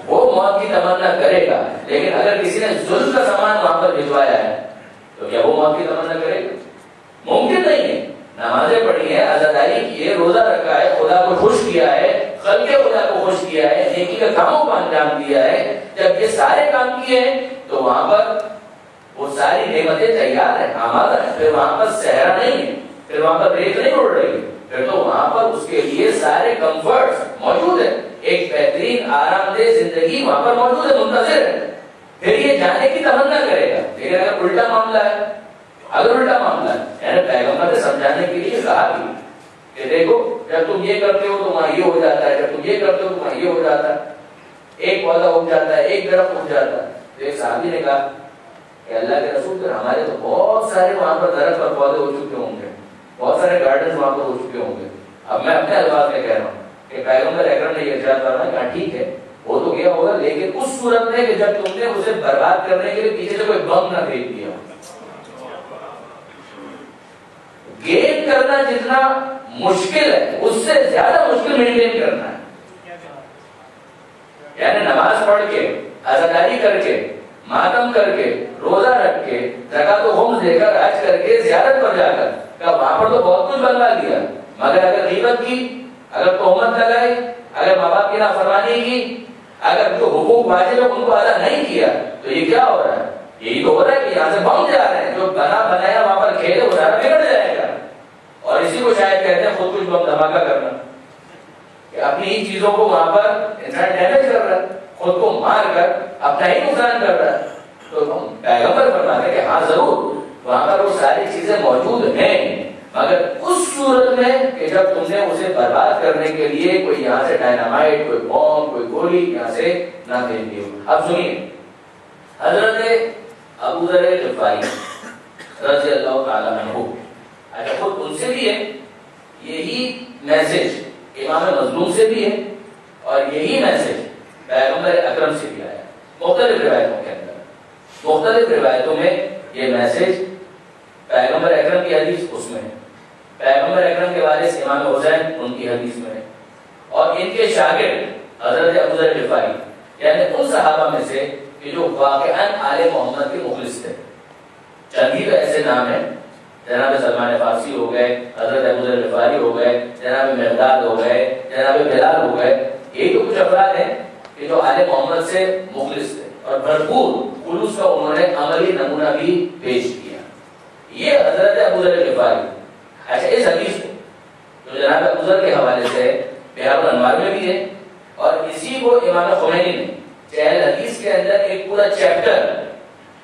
وہ موت کی تمنا کرے گا، لیکن اگر کسی نے ظلم کا سامان وہاں پر بھجوایا ہے تو کیا وہ موت کی تمنا کرے گا؟ ممکن نہیں ہے. نمازیں پڑھی ہیں، عزاداری کی ہے، روزہ رکھا ہے، خدا کو خوش کیا ہے، خلق خدا کو خوش کیا ہے، نیکی کے کاموں کو انجام دیا ہے. جب یہ سارے کام کیے ہیں تو وہاں پر وہ ساری نعمتیں تیار ہیں، آمادہ ہیں. پھر وہاں پر صحرا نہیں ہے، پھر وہاں پر ریت نہیں اڑ رہی، پھر تو وہاں پر اس کے لیے سارے کمفرٹس موجود ہیں. ایک بہترین آرام دہ زندگی وہاں پر موجود ہے، منتظر ہے. پھر یہ جانے کی تمنا کرے گا. لیکن اگر الٹا معاملہ ہے، اگر الٹا معاملہ ہے، یعنی پیغمبر نے سمجھانے کے لیے کہا کہ دیکھو جب تم یہ کرتے ہو تو وہاں یہ ہو جاتا ہے، جب تم یہ کرتے ہو تو وہاں یہ ہو جاتا ہے. ایک پودا اگ جاتا ہے، ایک درخت اگ جاتا ہے. تو ایک صحابی نے کہا کہ اللہ کے رسول پھر ہمارے تو بہت سارے وہاں پر درخت اور پودے ہو چکے ہوں گے، بہت سارے گارڈن وہاں پر ہو چکے ہوں گے. اب میں اپنے الفاظ میں کہہ رہا ہوں کہ پیغمبر اکرم نے یہ ارشاد فرمایا کہ ٹھیک ہے وہ تو گیا ہوگا، لیکن اس صورت میں کہ جب تم نے اسے برباد کرنے کے لیے پیچھے سے کوئی بم نہ بھیج دیا. گین کرنا جتنا مشکل ہے اس سے زیادہ مشکل مینٹین کرنا ہے. یعنی نماز پڑھ کے، عزاداری کر کے، ماتم کر کے، روزہ رکھ کے، زکات و خمس دے کر، حج کر کے، زیارت پر جا کر، کہ وہاں پر تو بہت کچھ بنوا دیا، مگر اگر غیبت کی، اگر تہمت لگائی، اگر ماں باپ کی نافرمانی کی، اگر جو حقوق واجب ہے ان کو ادا نہیں کیا، تو یہ کیا ہو رہا ہے؟ یہی تو ہو رہا ہے کہ یہاں سے بم جا رہے ہیں. جو بنا بنایا وہاں پر کھیل ہو رہا ہے بگڑ جائے گا. اور اسی کو شاید کہتے ہیں خود کچھ بم دھماکہ کرنا، کہ اپنی ہی چیزوں کو وہاں پر انسان ڈیمیج کر رہا ہے، خود کو مار کر اپنا ہی نقصان کر رہا ہے. تو ہم پیغمبر فرماتے ہیں کہ ہاں ضرور وہاں پر وہ ساری چیزیں موجود ہیں، مگر اس صورت میں کہ جب تم نے اسے برباد کرنے کے لیے کوئی یہاں سے ڈائنامائٹ، کوئی بم، کوئی گولی یہاں سے نہ بھیج دی ہو. اب سنیے، حضرت ابو ذر غفاری رضی اللہ تعالیٰ عنہ، اچھا خود ان سے بھی ہے یہی میسج، امام مظلوم سے بھی ہے، اور یہی میسج پیغمبر اکرم سے بھی آیا. مختلف روایتوں کے اندر، مختلف روایتوں میں یہ میسج پیغمبر اکرم کی حدیث اس میں ہے، پیغمبر اکرم کے وارث امام حسین ان کی حدیث میں ہے، اور ان کے شاگرد حضرت ابو ذر غفاری یعنی ان صحابہ میں سے کہ جو واقعاً آل محمد کے مخلص تھے. چند ہی تو ایسے نام ہیں، جناب سلمان فارسی ہو گئے، حضرت ابو ذر غفاری ہو گئے، جناب مقداد ہو گئے، جناب بلال ہو گئے. یہی تو کچھ افراد ہیں کہ جو آل محمد سے مخلص تھے اور بھرپور خلوص کا انہوں نے عملی نمونہ بھی پیش کیا. یہ حضرت ابو ذر غفاری. اچھا اس حدیث کو جو جناب ابو ذر کے حوالے سے بہار الانوار میں بھی ہے، اور اسی کو امام خمینی نے چہل حدیث کے اندر ایک پورا چیپٹر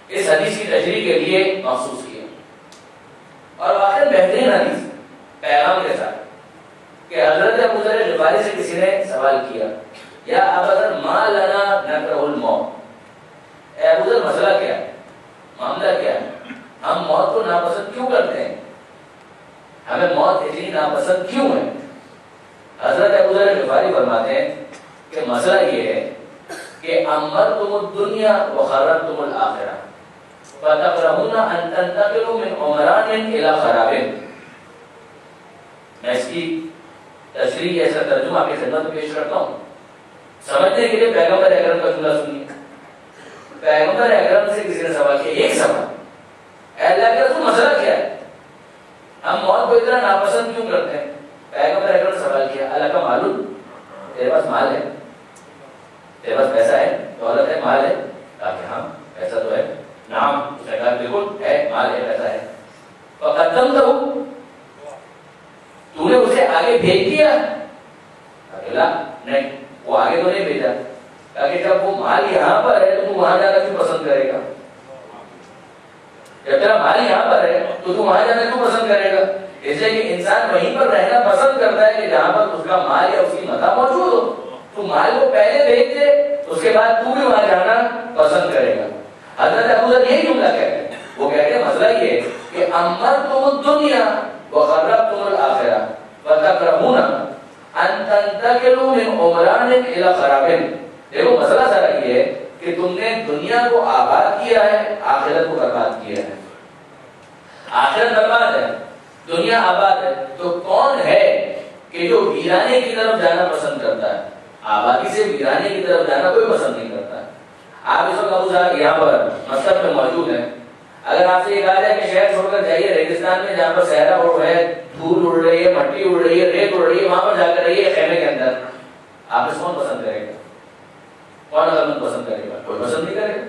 اس حدیث کی تشریح کے لیے مخصوص کیا. اور واقعی بہترین حدیث پیغام کے ساتھ کہ حضرت ابو ذر غفاری سے کسی نے سوال کیا، یا ابا ذر ما لنا نکرہ الموت، اے ابو ذر مسئلہ کیا ہے، معاملہ کیا ہے، ہم موت کو ناپسند کیوں کرتے ہیں، ہمیں موت اتنی ناپسند کیوں ہے؟ حضرت ابو ذر غفاری فرماتے ہیں کہ مسئلہ یہ ہے کہ امرتم الدنیا وخررتم الآخرہ فتکرہون ان تنتقلوا من عمران الی خراب. میں اس کی تشریح ایسا ترجمہ آپ کی خدمت میں پیش کرتا ہوں سمجھنے کے لیے. پیغمبر اکرم کا جملہ سنیے. پیغمبر اکرم سے کسی نے سوال کیا، ایک سوال، اے اللہ کے رسول مسئلہ کیا ہے، ہم موت کو اتنا ناپسند کیوں کرتے ہیں؟ پیغمبر اکرم نے سوال کیا، اللہ کا معلوم، تیرے پاس مال ہے، تیرے پاس پیسہ ہے، دولت ہے، مال ہے؟ کہا کہ ہاں پیسہ تو ہے. نعم، اس نے کہا بالکل ہے، مال ہے، پیسہ ہے. فقدمتہ، تو نے اسے آگے بھیج دیا؟ کہا کہ لا، نہیں، وہ آگے تو نہیں بھیجا. کہا کہ جب وہ مال یہاں پر جب تیرا مال یہاں پر ہے تو تو وہاں جانا کیوں پسند کرے گا؟ اس لیے کہ انسان وہیں پر رہنا پسند کرتا ہے کہ جہاں پر اس کا مال یا اس کی متاع موجود ہو. تو مال کو پہلے بھیج دے, اس کے بعد تو بھی وہاں جانا پسند کرے گا. حضرت ابو ذر یہی جملہ کہتے ہیں. وہ کہتے ہیں مسئلہ یہ ہے کہ امرتم الدنیا وخربتم الاخرہ وتکرهون ان تنتقلوا من عمران الى خراب. دیکھو مسئلہ ذرا یہ ہے کہ تم نے دنیا کو آباد کیا ہے, آخرت کو برباد کیا ہے. آخرت برباد ہے, دنیا آباد ہے, تو کون ہے کہ جو ویرانے کی طرف جانا پسند کرتا ہے؟ آبادی سے ویرانے کی طرف جانا کوئی پسند نہیں کرتا ہے. آپ اس وقت ابو ذر یہاں پر مسجد میں موجود ہیں. اگر آپ سے یہ کہا جائے کہ شہر چھوڑ کر جائیے ریگستان میں جہاں پر صحرا اڑ ہے, دھول اڑ رہی ہے, مٹی اڑ رہی ہے, ریت اڑ رہی ہے, وہاں پر جا کر رہیے خیمے کے اندر, آپ اس کون پسند کرے گا؟ کون اگر پسند کرے گا؟ کوئی پسند نہیں کرے گا.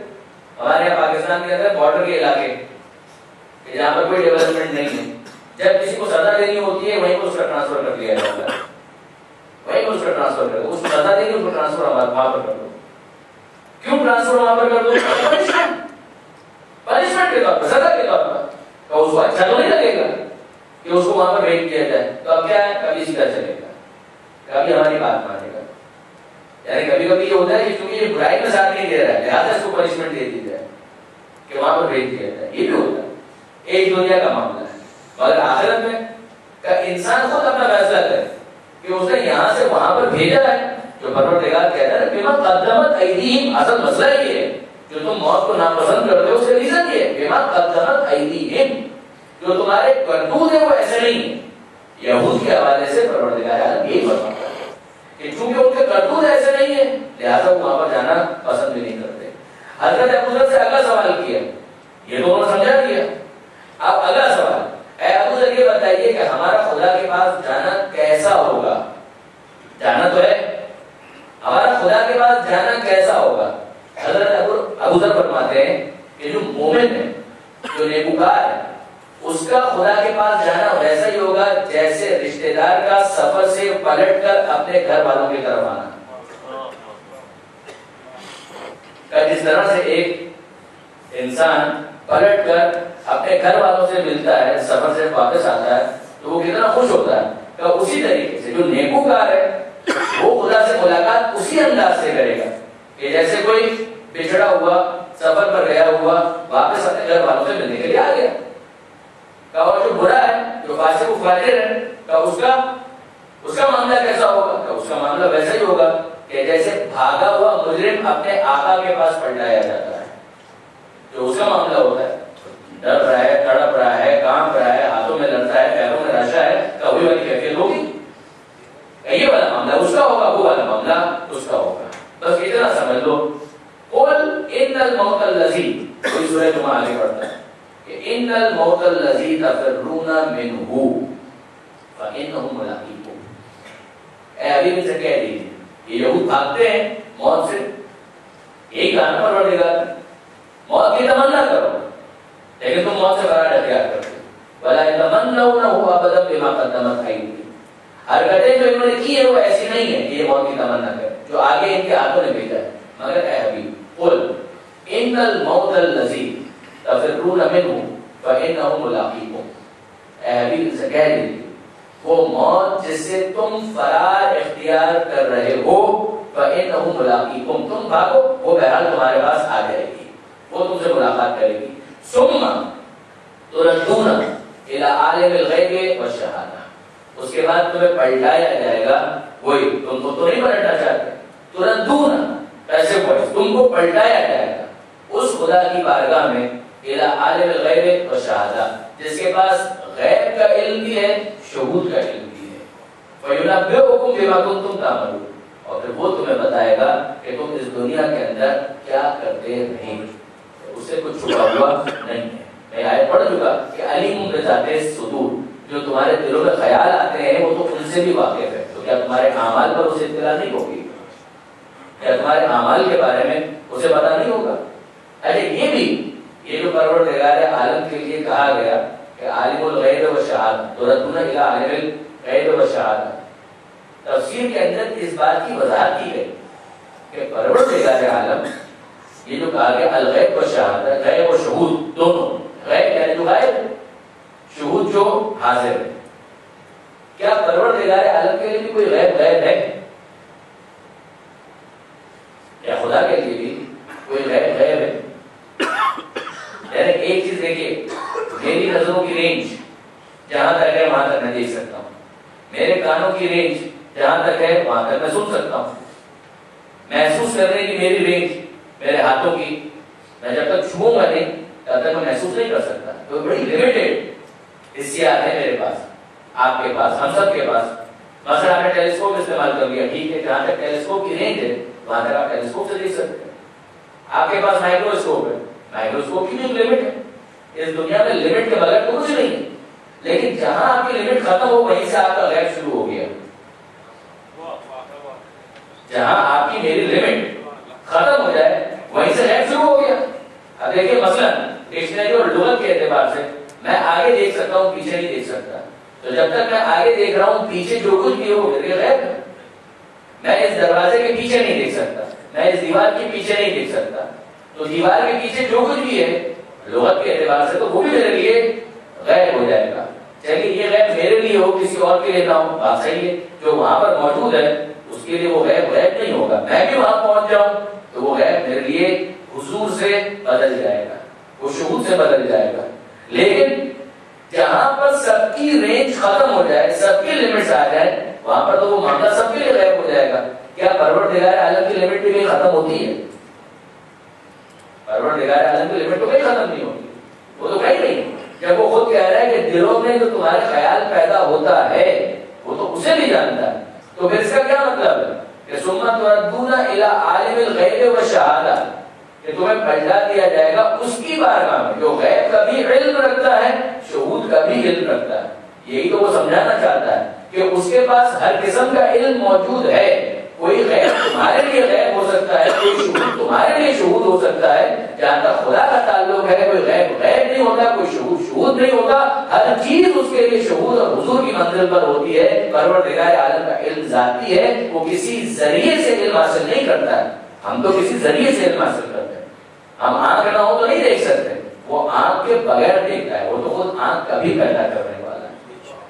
ہمارے یہاں پاکستان کے اندر بارڈر کے علاقے جہاں پر کوئی ڈیولپمنٹ نہیں ہے, جب کسی کو سزا دینی ہوتی ہے وہیں پر اس کا ٹرانسفر کر دیا جاتا ہے, وہیں پر اس کا ٹرانسفر کر دو. اس کو سزا دینی, اس کو ٹرانسفر وہاں پر کر دو. کیوں ٹرانسفر وہاں پر کر دو؟ پنشمنٹ کے طور پر, سزا کے طور پر. تو اس کو اچھا تو نہیں لگے گا کہ اس کو وہاں پر بھیج دیا جائے. تو اب کیا ہے, کبھی سیدھا چلے گا, کبھی ہماری بات مانے گا. یعنی کبھی کبھی یہ ہوتا ہے کہ چونکہ یہ برائی میں ساتھ نہیں دے رہا ہے لہٰذا اس کو پنشمنٹ دے دی جائے کہ وہاں پر بھیج دیا جائے. یہ بھی ہوتا ہے, ایک دنیا کا معاملہ ہے. مگر آخرت میں انسان خود اپنا فیصلہ کرے کہ اس نے یہاں سے وہاں پر بھیجا ہے. جو پروردگار کہتا ہے بما قدمت ایدیہم, اصل مسئلہ یہ ہے جو تم موت کو ناپسند کرتے ہو اس کا ریزن یہ ہے بما قدمت ایدیہم, جو تمہارے کرتوت ہے وہ ایسے نہیں ہے. یہود کے حوالے سے پروردگار عالم یہی فرماتا ہے کہ چونکہ ان کے کرتوت ایسے نہیں ہے لہذا وہ وہاں پر جانا پسند بھی نہیں کرتے. حضرت ابو ذر سے اگلا سوال کیا, یہ تو انہوں نے سمجھا دیا. اب اگلا سوال, اے ابو ذر یہ بتائیے کہ ہمارا خدا کے پاس جانا کیسا ہوگا؟ جانا تو ہے, ہمارا خدا کے پاس جانا کیسا ہوگا؟ حضرت ابو ذر فرماتے ہیں کہ جو مومن ہے, جو نیکوکار ہے, اس کا خدا کے پاس جانا ویسا ہی ہوگا جیسے رشتہ دار کا سفر سے پلٹ کر اپنے گھر والوں کی طرف آنا. جس طرح سے ایک انسان پلٹ کر اپنے گھر والوں سے ملتا ہے, سفر سے واپس آتا ہے, تو وہ کتنا خوش ہوتا ہے. تو اسی طریقے سے جو نیکوکار ہے وہ خدا سے ملاقات اسی انداز سے کرے گا کہ جیسے کوئی بچھڑا ہوا سفر پر گیا ہوا واپس اپنے گھر والوں سے ملنے کے لیے آ گیا. اور جو برا ہے, جو فاسق و فاجر ہے, اس کا معاملہ کیسا ہوگا؟ اس کا معاملہ ویسا ہی ہوگا کہ جیسے بھاگا ہوا مجرم اپنے آقا کے پاس پلٹایا جاتا ہے. جو اس کا معاملہ ہوتا ہے, ڈر رہا ہے, تڑپ رہا ہے, کانپ رہا ہے, ہاتھوں میں لڑتا ہے, پیروں میں راشا ہے, کبھی والی کیفیت ہوگی. یہ والا معاملہ اس کا ہوگا, وہ والا معاملہ اس کا ہوگا. بس اتنا سمجھ لو. قل ان الموت الذی, کوئی سورہ جمعہ آگے بڑھتا ہے کہ ان الموت الذی تفرون منہ فانہ ملاقیکم. اے ابھی بھی سے کہہ دیجیے یہ یہود بھاگتے ہیں موت سے, یہی کہا پروردگار موت کی تمنا کرو لیکن تم موت سے فرار اختیار کرتے ہو. ولا یتمنونہ ابدا بما قدمت ایدیہم, حرکتیں جو انہوں نے کی ہے وہ ایسی نہیں ہے کہ یہ موت کی تمنا کرے جو آگے ان کے ہاتھوں نے بھیجا ہے. مگر اے حبیب قل ان الموت الذی تفرون منہ فانہ ملاقیکم, اے حبیب سے کہہ دیجیے وہ موت جس سے تم فرار اختیار کر رہے ہو فانہ ملاقیکم, تم بھاگو وہ بہرحال تمہارے پاس آ جائے گی, وہ تم سے ملاقات کرے گی. ثم تردون الی عالم الغیب والشہادہ, اس کے بعد تمہیں پلٹایا جائے گا. وہی تم کو تو نہیں پلٹنا چاہتے, تردون ایسے ہوئے تم کو پلٹایا جائے گا اس خدا کی بارگاہ میں الی عالم الغیب والشہادہ جس کے پاس غیب کا علم بھی ہے, شہود کا علم بھی ہے. فینبئکم بما کنتم تعملون, اور پھر وہ تمہیں بتائے گا کہ تم اس دنیا کے اندر کیا کرتے رہے, اس سے کچھ چھپا ہوا نہیں ہے. میں آیت پڑھ چکا کہ علیم بذات الصدور, جو تمہارے دلوں میں خیال آتے ہیں وہ تو ان سے بھی واقف ہے. تو کیا تمہارے اعمال پر اسے اطلاع نہیں ہوگی؟ کیا تمہارے اعمال کے بارے میں اسے پتہ نہیں ہوگا؟ اچھا یہ بھی, یہ جو پروردگار عالم کے لیے کہا گیا کہ عالم الغیب والشہادہ, تردون الی عالم الغیب والشہادہ, تفسیر کے اندر اس بات کی وضاحت کی گئی کہ پروردگار عالم, یہ جو کہا گیا الغیب والشہادہ, غیب و شہود دونوں, غیب جو حاضر ہے. کیا پروردگار عالم کے لیے بھی کوئی غیب ہے؟ کیا خدا کے لیے بھی کوئی غیب ہے؟ یعنی ایک چیز دیکھیے، میری نظروں کی رینج جہاں تک ہے وہاں تک میں دیکھ سکتا ہوں، میرے کانوں کی رینج جہاں تک ہے وہاں تک میں سن سکتا ہوں، محسوس کرنے کی میری رینج میرے ہاتھوں کی میں جب تک چھوؤں گا نہیں تب تک میں محسوس نہیں کر سکتا. تو بڑی لمیٹڈ حصیات ہے میرے پاس، آپ کے پاس، ہم سب کے پاس. مثلا آپ نے ٹیلیسکوپ استعمال کر لیا، ٹھیک ہے، جہاں تک ٹیلیسکوپ کی رینج ہے وہاں تک آپ ٹیلیسکوپ سے دیکھ سکتے ہیں. آپ کے پاس مائکروسکوپ ہے، مائکروسکوپ کی بھی لمٹ ہے. اس دنیا میں لمٹ کے بغیر تو کچھ نہیں ہے، لیکن جہاں آپ کی لمٹ ختم ہو وہیں سے آپ کا غیب شروع ہو گیا. جہاں آپ کی میری لمٹ ختم ہو جائے وہیں سے غیب شروع ہو گیا. اب دیکھیے مثلا ڈکشنری اور لغت کے اعتبار سے میں آگے دیکھ سکتا ہوں، پیچھے نہیں دیکھ سکتا. تو جب تک میں آگے دیکھ رہا ہوں پیچھے جو کچھ بھی ہو میرے لیے غیب ہے. میں اس دروازے کے پیچھے نہیں دیکھ سکتا، میں اس دیوار کے پیچھے نہیں دیکھ سکتا. تو دیوار کے پیچھے جو کچھ بھی ہے لغت کے اعتبار سے تو وہ بھی میرے لیے غیب ہو جائے گا. چلیے یہ غیب میرے لیے ہو کسی اور کے لیے نہ ہو، بات صحیح ہے. جو وہاں پر موجود ہے اس کے لیے وہ غیب نہیں ہوگا. میں بھی وہاں پہنچ جاؤں تو وہ غیب میرے لیے حضور سے بدل جائے گا، وہ شہود سے بدل جائے گا. لیکن جہاں پر سب کی رینج ختم ہو جائے، سب کی لمٹس آ جائے، وہاں پر تو وہ معاملہ سب کے لیے غیب ہو جائے گا. کیا پروردگار عالم کی لمٹ بھی ختم ہوتی ہے؟ پروردگار عالم کی لمٹ تو کہیں ختم نہیں ہوتی، وہ تو کہیں نہیں. جب وہ خود کہہ رہا ہے کہ دلوں میں جو تمہارے خیال پیدا ہوتا ہے وہ تو اسے بھی جانتا ہے، تو پھر اس کا کیا مطلب ہے کہ ثم تردون الی عالم الغیب والشہادہ، کہ تمہیں پلٹا دیا جائے گا اس کی بارگاہ میں جو غیب کا بھی علم رکھتا ہے، شہود کا بھی علم رکھتا ہے. یہی تو وہ سمجھانا چاہتا ہے کہ اس کے پاس ہر قسم کا علم موجود ہے. کوئی غیب تمہارے لیے غیب ہو سکتا ہے، کوئی شہود تمہارے لیے شہود ہو سکتا ہے. جہاں تک خدا کا تعلق ہے کوئی غیب نہیں ہوتا، کوئی شہود نہیں ہوتا. ہر چیز اس کے لیے شہود اور حضور کی منزل پر ہوتی ہے. پروردگار عالم کا علم ذاتی ہے، وہ کسی ذریعے سے علم حاصل نہیں کرتا ہے. ہم تو کسی ذریعے سے علم حاصل کرتے ہیں. ہم آنکھ نہ ہو تو نہیں دیکھ سکتے، وہ آنکھ کے بغیر دیکھتا ہے، وہ تو خود آنکھ کبھی پیدا کرنے والا ہے.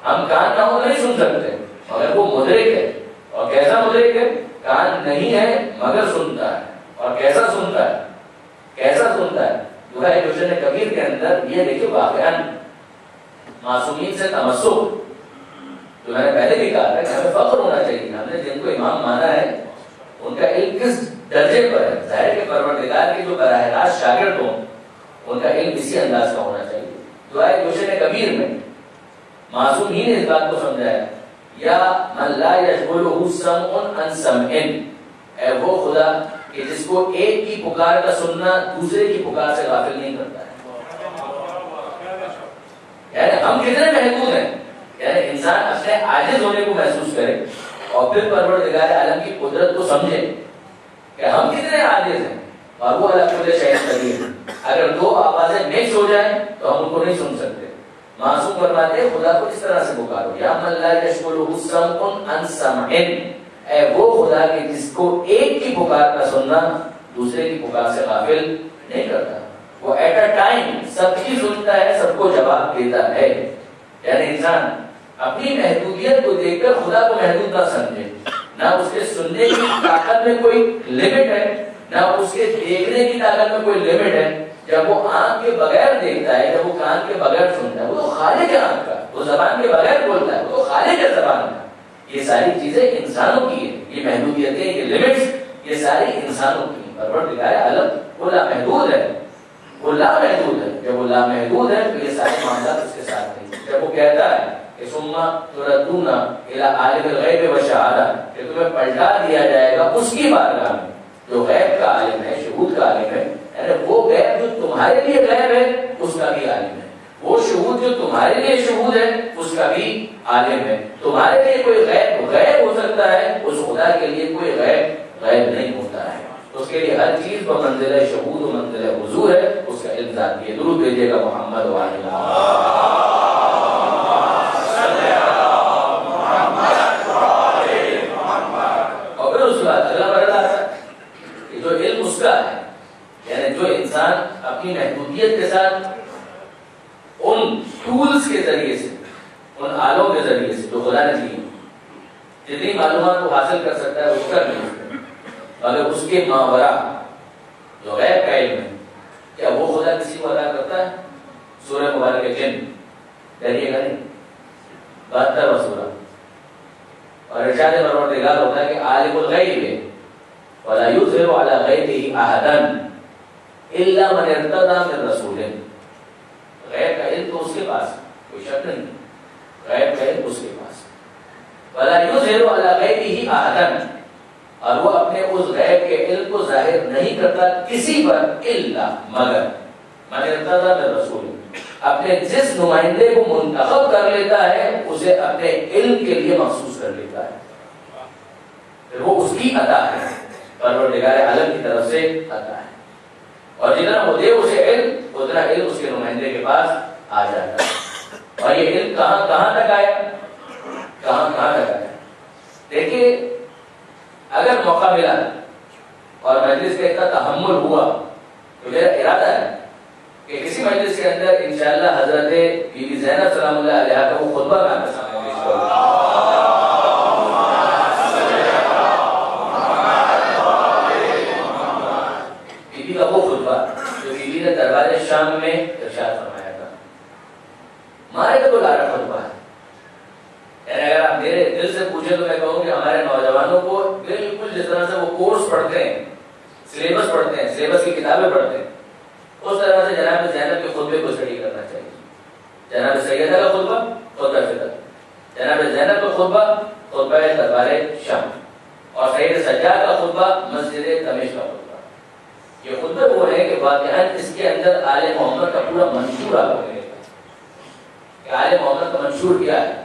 ہم کان نہ ہو تو نہیں سن سکتے، مگر وہ مدرک ہے. اور کیسا مدرک ہے؟ کان نہیں ہے مگر سنتا ہے. اور کیسا سنتا ہے؟ کیسا سنتا ہے؟ دعائے جوشن کبیر کے اندر یہ دیکھیں واقعاً معصومین سے تمسک، جو میں نے پہلے بھی کہا تھا کہ ہمیں فخر ہونا چاہیے. ہم نے جن کو امام مانا ہے ان کا علم کس درجے پر ہے. ظاہر کے پروردگار کے جو براہ راست شاگرد ہوں ان کا علم اسی انداز کا ہونا چاہیے. دعائے جوشن کبیر میں معصوم ہی نے اس بات کو سمجھایا، یا من لا یشغلہ سمع عن سمع، اے وہ خدا کہ جس کو ایک کی پکار کا سننا دوسرے کی پکار سے غافل نہیں کرتا ہے. یعنی ہم کتنے محدود ہیں. یعنی انسان اپنے عاجز ہونے کو محسوس کرے اور پھر پروردگار عالم کی قدرت کو سمجھے کہ ہم کتنے عاجز ہیں اور وہ اللہ کل شیء قدیر ہے. اگر دو آوازیں مکس ہو جائیں تو ہم ان کو نہیں سن سکتے. معصوم فرماتے ہیں خدا کو اس طرح سے پکارو، یا من لا یشغلہ سمع عن سمع، اے وہ خدا کہ جس کو ایک کی پکار کا سننا دوسرے کی پکار سے غافل نہیں کرتا. وہ ایٹ اے ٹائم سب کی سنتا ہے، سب کو جواب دیتا ہے. یعنی انسان اپنی محدودیت کو دیکھ کر خدا کو محدود نہ سمجھے. نہ اس کے سننے کی طاقت میں کوئی لمٹ ہے، نہ اس کے دیکھنے کی طاقت میں کوئی لمٹ ہے. جب وہ آنکھ کے بغیر دیکھتا ہے، جب وہ کان کے بغیر سنتا ہے، وہ تو خالق ہے آنکھ کا. وہ زبان کے بغیر بولتا ہے، وہ تو خالق ہے زبان کا. یہ ساری چیزیں انسانوں کی ہیں، یہ محدودیتیں، یہ لمٹس، یہ ساری انسانوں کی ہیں. پروردگار عالم وہ لامحدود ہے، وہ لامحدود ہے. جب وہ لامحدود ہے تو یہ سارے معاملات اس کے ساتھ نہیں. جب وہ کہتا ہے کہ ثم تردون الی عالم الغیب والشہادہ، کہ تمہیں پلٹا دیا جائے گا اس کی بارگاہ میں جو غیب کا عالم ہے، شہود کا عالم ہے. یعنی وہ غیب جو تمہارے لیے غیب ہے اس کا بھی عالم ہے، وہ شہود جو تمہارے لیے شہود ہے اس کا بھی عالم ہے. تمہارے لیے کوئی غیب ہو سکتا ہے، اس خدا کے لیے کوئی غیب نہیں ہوتا ہے. اس کے لیے ہر چیز پر منزل شہود و منزل حضور ہے، اس کا علم ذاتی ہے. درود بھیجیے گا محمد و آلہ محمد. اور پھر اس کے بعد اگلا مرحلہ آتا ہے کہ جو علم اس کا ہے، یعنی جو انسان اپنی محدودیت کے ساتھ ان ٹولز کے ذریعے سے ان آلوں کے ذریعے سے جو خدا نے دی، جتنی معلومات وہ حاصل کر سکتا ہے وہ کر نہیں سکتا، مگر اس کے ماورا جو غیب کا علم ہے، کیا وہ خدا کسی کو عطا کرتا ہے؟ سورہ مبارکہ جن ڈریے گا نہیں، 72واں سورہ، اور ارشاد پروردگار ہوتا ہے کہ عالم الغیب ولا یظہر علی غیبہ احدا الا من ارتضی من رسول، غیب کا علم تو اس کے پاس ہے، کوئی شک نہیں، غیب کا علم اس کے پاس ہے، ولا یظہر علی غیبہ احدا، اور وہ اپنے اس غیب کے علم کو ظاہر نہیں کرتا کسی پر الا مگر من ارتضی من رسول، اپنے جس نمائندے کو منتخب کر لیتا ہے اسے اپنے علم کے لیے مخصوص کر لیتا ہے، پھر وہ اس کی عطا ہے، پروردگار عالم کی طرف سے عطا ہے، اور جتنا وہ دے اسے علم اتنا علم اس کے نمائندے کے پاس آ جاتا ہے۔ اور یہ علم کہاں کہاں تک آیا، کہاں کہاں تک آیا؟ دیکھیے اگر موقع ملا اور مجلس کا اتنا تحمل ہوا تو میرا ارادہ ہے کہ کسی مجلس کے اندر انشاءاللہ حضرت بی بی زینب سلام اللہ علیہا کا وہ خطبہ میں آپ کے سامنے پیش کروں گا، بی بی کا وہ خطبہ جو بی بی نے دربار شام میں ارشاد فرمایا تھا، مارے کا تو لارا خطبہ ہے، یعنی اگر آپ میرے دل سے پوچھیں تو میں کہوں کہ ہمارے نوجوانوں کو بالکل جس طرح سے وہ کورس پڑھتے ہیں، سلیبس پڑھتے ہیں، سلیبس کی کتابیں پڑھتے ہیں، اس طرح سے جناب زینب کے خطبے کو اسٹڈی کرنا چاہیے۔ جناب سیدہ کا خطبہ خطبہ فطر، جناب زینب کا خطبہ خطبہ دربار شام، اور سید سجاد کا خطبہ مسجد دمشق کا خطبہ، یہ خطبے وہ ہیں کہ واقعاً اس کے اندر آل محمد کا پورا منشور آپ کو ملے گا کہ آل محمد کا منشور کیا ہے،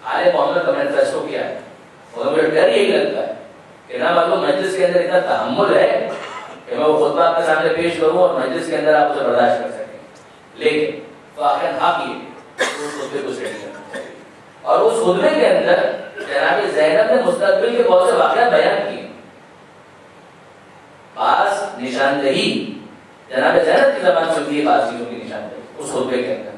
آل محمد کا مینیفیسٹو کیا ہے، اور مجھے ڈر یہی لگتا ہے کہ نہ معلوم مجلس کے اندر اتنا تحمل ہے کہ میں وہ خطبہ آپ کے سامنے پیش کروں اور مجلس کے اندر آپ اسے برداشت کر سکیں، لیکن واقعاً حق یہ اس خطبے کو اسٹڈی کرنا چاہیے، اور اس خطبے کے اندر جناب زینب نے مستقبل کے بہت سے واقعات بیان کیے، بعض نشاندہی جناب زینب کی زبان سے ہوئی، بعض چیزوں کی نشاندہی اس خطبے کے اندر،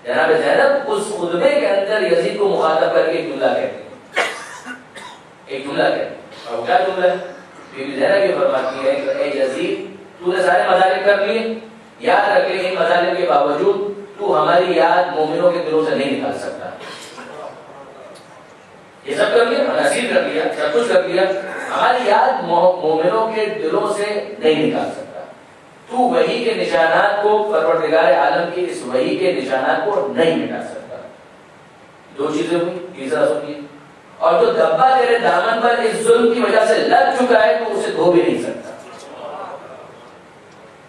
جناب زینب اس خطبے کے اندر یزید کو مخاطب کر کے ایک جملہ کہتی ہے، ایک جملہ کہتی ہے، اور وہ کیا جملہ ہے؟ بی بی زینب یہ فرماتی ہے کہ اے یزید تو نے سارے مظالم کر لیے، یاد رکھ لے ان مظالم کے باوجود تو ہماری یاد مومنوں کے دلوں سے نہیں نکال سکتا، یہ سب کر لیا، نصیب کر لیا، سب کچھ کر لیا، ہماری یاد مومنوں کے دلوں سے نہیں نکال سکتا، تو وحی کے نشانات کو، پروردگار عالم کی اس وحی کے نشانات کو نہیں مٹا سکتا۔ دو چیزیں ہوئی، تیسرا سنیے، اور جو دبا تیرے دامن پر اس ظلم کی وجہ سے لگ چکا ہے تو اسے دھو بھی نہیں سکتا۔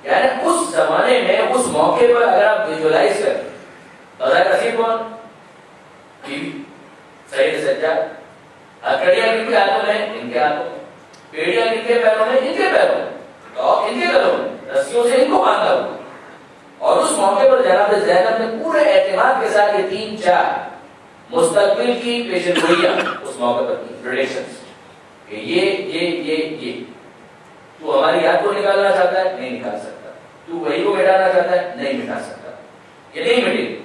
یعنی اس زمانے میں اس موقع پر اگر آپ ویژوائز کریں تو رسید کون؟ سید سجاد، ہتھکڑیاں کن کے ہاتھوں میں؟ ان کے ہاتھوں میں، پیڑیاں کن کے پیروں میں؟ ان کے پیروں میں، ٹاپ ان کے گلوں میں، رسیوں سے ان کو باندھا ہوا، اور اس موقع پر جناب زینب نے پورے اعتماد کے ساتھ یہ 3-4 مستقبل کی پیشن گوئیاں اس موقع پر کی، پریڈکشنز کہ یہ تو ہماری یاد کو نکالنا چاہتا ہے، نہیں نکال سکتا، تو وہی کو مٹانا چاہتا ہے، نہیں مٹا سکتا، یہ نہیں مٹے گی،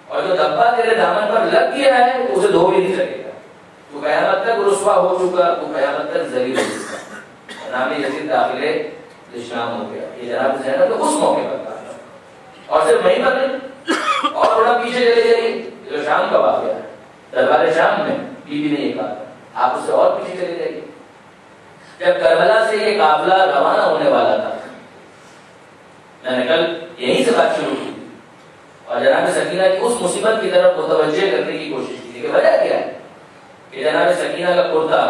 اور جو دبا تیرے دامن پر لگ گیا ہے تو اسے دھو بھی نہیں سکے گا، تو قیامت تک رسوا ہو چکا، تو قیامت تک ذلیل ہو چکا، نام یزید داخل اسلام ہو گیا۔ یہ جناب زینب نے اس موقع پر کہا، اور صرف وہیں پر نہیں، اور تھوڑا پیچھے چلے جائیے، جو شام کا واقعہ ہے، دربار شام میں بی بی نے یہ کہا، آپ اس سے اور پیچھے چلے جائیے، جب کربلا سے یہ قافلہ روانہ ہونے والا تھا، میں نے کل یہیں سے بات شروع کی اور جناب سکینہ کی اس مصیبت کی طرف متوجہ کرنے کی کوشش کی کہ وجہ کیا ہے کہ جناب سکینہ کا کرتا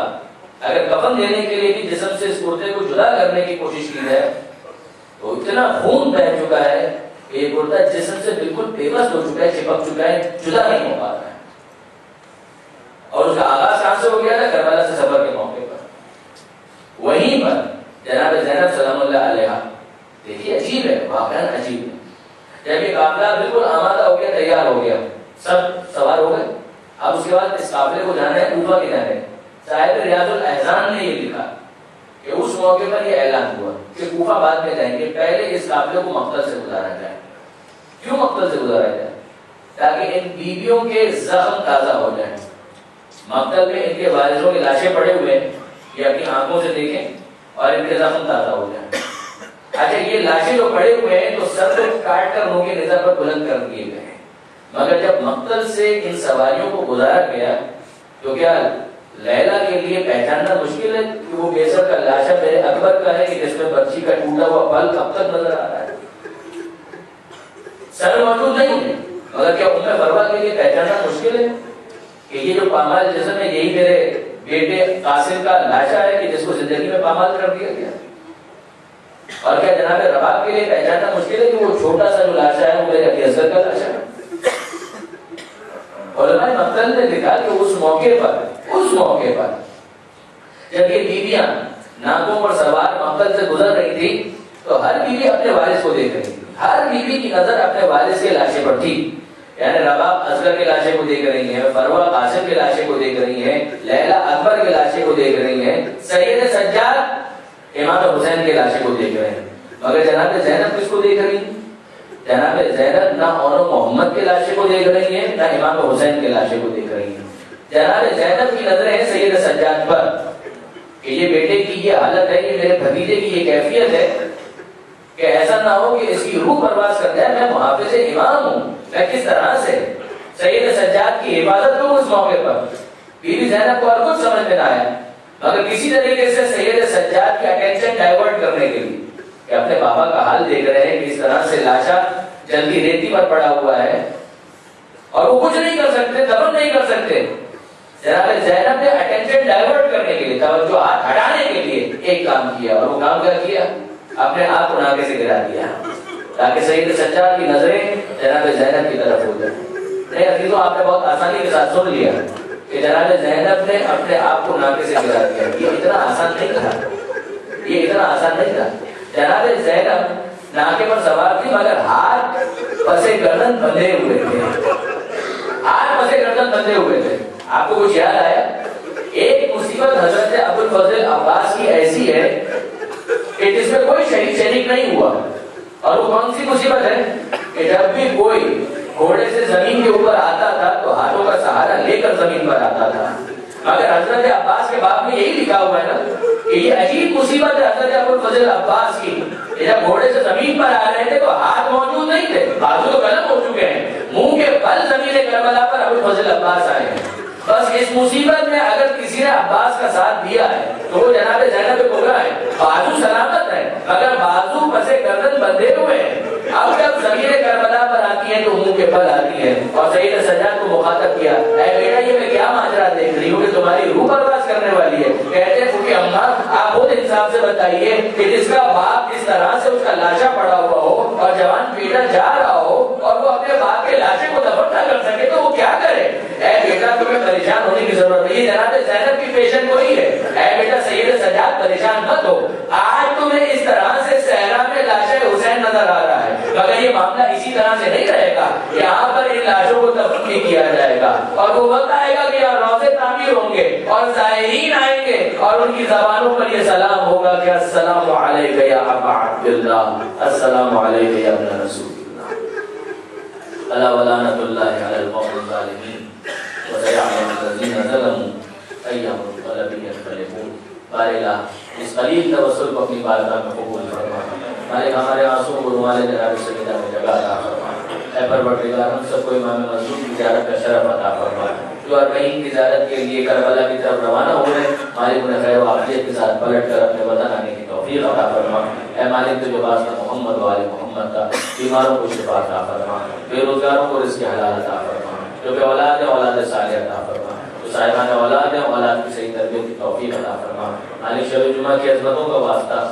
اگر کفن دینے کے لیے بھی جسم سے اس کرتے کو جدا کرنے کی کوشش کی ہے تو اتنا خون بہ چکا ہے کہ یہ کرتا جسم سے بالکل پیوست ہو چکا ہے، چپک چکا ہے، جدا نہیں ہو پا رہا ہے، اور اس کا آغاز کہاں سے ہو گیا تھا؟ کربلا سے سفر کے موقع پر، وہیں پر جناب زینب سلام اللہ علیہا، دیکھیے عجیب ہے، واقعاً عجیب ہے، جب یہ قافلہ بالکل آمادہ ہو گیا، تیار ہو گیا، سب سوار ہو گئے، اب اس کے بعد اس قافلے کو جانا ہے کوفہ کی جانب۔ صاحب ریاض الاحزان نے یہ لکھا کہ اس موقع پر یہ اعلان ہوا کہ کوفہ بعد میں جائیں گے، پہلے اس قافلے کو مقتل سے گزارا جائے۔ کیوں مقتل سے گزارا جائے؟ تاکہ ان بیویوں کے زخم تازہ ہو جائیں. مقتل میں ان کے وارثوں کی لاشیں پڑے ہوئے ہیں، یہ اپنی آنکھوں سے دیکھیں اور ان کے زخم تازہ ہو جائیں. اچھا یہ لاشیں جو پڑے ہوئے ہیں تو سر کو کاٹ کر منہ کی نظر پر بلند کر دیے گئے ہیں. مگر جب مقتل سے ان سواریوں کو گزارا گیا تو کیا لیلا کے لیے پہچاننا مشکل ہے کہ وہ کیسر کا لاشا میرے اکبر کا ہے کہ جس میں بچی کا ٹوٹا ہوا پل اب تک نظر آ رہا ہے. سر موجود نہیں ہے مگر کیا ام فروہ کے لیے پہچاننا مشکل ہے کہ یہ جو پامال جسم ہے یہی میرے بیٹے قاسم کا لاشا ہے کہ جس کو زندگی میں پامال کر دیا گیا. اور کیا جناب رباب کے لیے پہچاننا مشکل ہے کہ وہ چھوٹا سا جو لاشا ہے وہ میرے ابی اصغر کا لاشا ہے. علماء مقتل نے لکھا کہ اس موقع پر جب یہ بیویاں ناکوں پر سوار مقتل سے گزر رہی تھی تو ہر بیوی اپنے وارث کو دیکھ رہی تھی. ہر بیوی کی نظر اپنے وارث کے لاشے پر تھی. یعنی رباب اصغر کے لاشے کو دیکھ رہی ہیں، فروہ قاسم کے لاشے کو دیکھ رہی ہیں، لیلا اکبر کے لاشے کو دیکھ رہی ہیں، سید سجاد امام حسین کے لاشے کو دیکھ رہے ہیں. مگر جناب زینب کس کو دیکھ رہی ہیں؟ جناب زینب نہ اونو محمد کے لاشے کو دیکھ رہی ہیں نہ امام حسین کے لاشے کو دیکھ رہی ہیں. جناب زینب کی نظریں ہیں سید سجاد پر کہ یہ بیٹے کی یہ حالت ہے، یہ میرے بھتیجے کی یہ کیفیت ہے کہ ایسا نہ ہو کہ اس کی روح پرواز کر جائے. میں محافظ امام ہوں، میں کس طرح سے سید سجاد کی حفاظت کروں. اس موقع پر بیوی زینب کو اور کچھ سمجھ میں نہ آیا مگر کسی طریقے سے سید سجاد کی اٹینشن ڈائیورٹ کرنے کے لیے کہ اپنے بابا کا حال دیکھ رہے ہیں کہ اس طرح سے لاشا جلدی ریتی پر پڑا ہوا ہے اور وہ کچھ نہیں کر سکتے، دفن نہیں کر سکتے. جناب زینب نے اٹینشن ڈائیورٹ کرنے کے لیے، توجہات ہٹانے کے لیے ایک کام کیا اور وہ کام کیا کیا؟ اپنے آپ کو ناکے سے گرا دیا تاکہ سید سجاد کی نظریں جناب زینب کی طرف ہو جائیں. نہیں عزیزوں، آپ نے بہت آسانی کے ساتھ سن لیا کہ جناب زینب نے اپنے آپ کو ناکے سے گرا دیا. یہ اتنا آسان نہیں تھا، یہ اتنا آسان نہیں تھا. جناب زینب ناکے پر سوار تھی مگر ہاتھ پسے گردن بندھے ہوئے تھے. ہاتھ پسے گردن بندھے ہوئے تھے. آپ کو کچھ یاد آیا؟ ایک مصیبت حضرت ابوالفضل عباس کی ایسی ہے کہ جس میں کوئی شریک نہیں ہوا. اور وہ کون سی مصیبت ہے کہ جب بھی کوئی گھوڑے سے زمین کے اوپر آتا تھا تو ہاتھوں کا سہارا لے کر زمین پر آتا تھا. مگر حضرت عباس کے باب میں یہی لکھا ہوا ہے نا کہ یہ عجیب مصیبت ہے حضرت ابوالفضل عباس کی. جب گھوڑے سے زمین پر آ رہے تھے تو ہاتھ موجود نہیں تھے، بازو تو قلم ہو چکے ہیں، منہ کے بل زمین کربلا پر ابوالفضل عباس آئے ہیں. بس اس مصیبت میں اگر کسی نے عباس کا ساتھ دیا ہے تو وہ جناب زینب کبریٰ ہے. بازو سلامت ہے مگر بازو پسے گردن بندھے ہوئے ہیں. اب جب زمین کربلا پر آتی ہے تو منہ کے بل آتی ہے. اور سید سجاد کو مخاطب کیا، اے بیٹا یہ میں کیا ماجرا دیکھ رہی ہوں کہ تمہاری روح پرواز کرنے والی ہے. کہتے ہیں کہ اماں آپ خود انصاف سے بتائیے کہ جس کا باپ اس طرح سے اس کا لاشا پڑا ہوا ہو اور جوان بیٹا جا رہا ہو اور وہ اپنے باپ کے لاشے کو دفن نہ کر سکے تو وہ کیا کرے؟ اے بیٹا تمہیں پریشان ہونے کی ضرورت نہیں. جناب زینب کی پیشن کوئی ہے، اے بیٹا سید سجاد پریشان مت ہو. آج تمہیں اس طرح سے صحرا میں لاشے حسین نظر آ رہا ہے مگر یہ معاملہ اسی طرح سے نہیں رہے گا. یہاں پر ان لاشوں کو دفن بھی کیا جائے گا اور وہ وقت آئے گا کہ یہاں روضے تعمیر ہوں گے اور زائرین آئیں گے اور ان کی زبانوں پر یہ سلام ہوگا کہ السلام علیکہ یا ابا عبداللہ، السلام علیکہ یا ابن رسول اللہ. الا ولعنۃ اللہ علی القوم الظالمین وسيعلم الذين ظلموا أي منقلب ينقلبون. بارے الہ اس قلیل توسل کو اپنی بارگاہ میں قبول فرما. مالک ہمارے آنسوں کو رومال جناب سیدہ میں جگہ عطا فرما. اے پروردگار ہم سب کو امام مظلوم کی زیارت کا شرف عطا فرما. جو اربعین کی زیارت کے لیے کربلا کی طرف روانہ ہو رہے ہیں مالک انہیں خیر و عافیت کے ساتھ پلٹ کر اپنے وطن آنے کی توفیق عطا فرما. اے مالک تو جو واسطہ محمد و آل محمد کا، بیماروں کو شفا عطا فرما، بے روزگاروں کو رزق حلال عطا فرما، جو بے اولاد ہے اولاد صالح عطا فرما، جو صاحبان اولاد ہے اولاد کی صحیح تربیت کی توفیق عطا فرما. مالک شب جمعہ کی عظمتوں کا واسطہ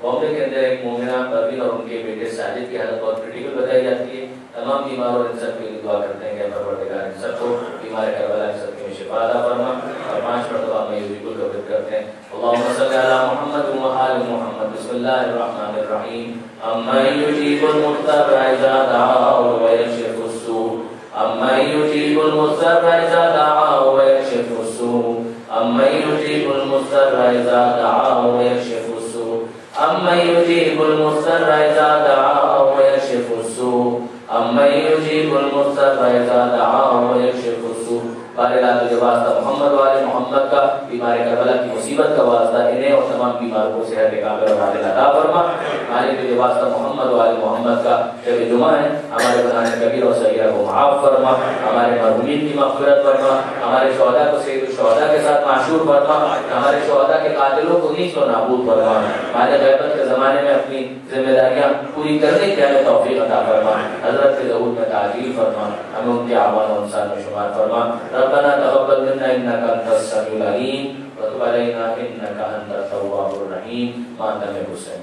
بامبے کے اندر ایک مومنہ پروین اور ان کے بیٹے ساجد کی حالت بہت کریٹیکل بتائی جاتی ہے. تمام بیمار اور ان سب کے لیے دعا کرتے ہیں کہ پروردگار ان سب کو بیمار کربلا کے صدقے میں شفا عطا فرما. اور 5 مرتبہ میں یہ ذکر کرتے ہیں اللهم صل على محمد وآل محمد. بسم الله الرحمن الرحيم. أمن يجيب المضطر إذا دعاه ويكشف السوء، أمن يجيب المضطر إذا دعاه ويكشف السوء، أمن أَمَّن يُجِيبُ الْمُضْطَرَّ إِذَا دَعَاهُ وَيَكْشِفُ السُّوءَ أَمَّن يُجِيبُ الْمُضْطَرَّ إِذَا دَعَاهُ وَيَكْشِفُ السُّوءَ أَمَّن يُجِيبُ الْمُضْطَرَّ إِذَا دَعَاهُ وَيَكْشِفُ السُّوءَ بارگاہ تجھے واسطہ محمد والے محمد کا، بیمار کربلا کی مصیبت کا واسطہ انہیں اور تمام بیماروں کو صحت کامل اور عاجل عطا فرما۔ مالک تجھے واسطہ محمد والے محمد کا، شب جمعہ ہے، ہمارے گناہ کبیر اور صغیرہ کو معاف فرما، ہمارے مرحومین کی مغفرت فرما، ہمارے شہداء کو سید الشہداء کے ساتھ معشور فرما، ہمارے شہداء کے قاتلوں کو نیست و نابود فرما۔ مالک غیبت کے زمانے میں اپنی ذمہ داریاں پوری کرنے کی ہمیں توفیق عطا فرما، حضرت کے ظہور میں تعجیل فرما، ہمیں ان کے اعمال و انصار میں شمار فرما۔ ربنا تقبل منا انك انت السميع العليم وتب علينا انك انت التواب الرحيم۔ ماتم حسین۔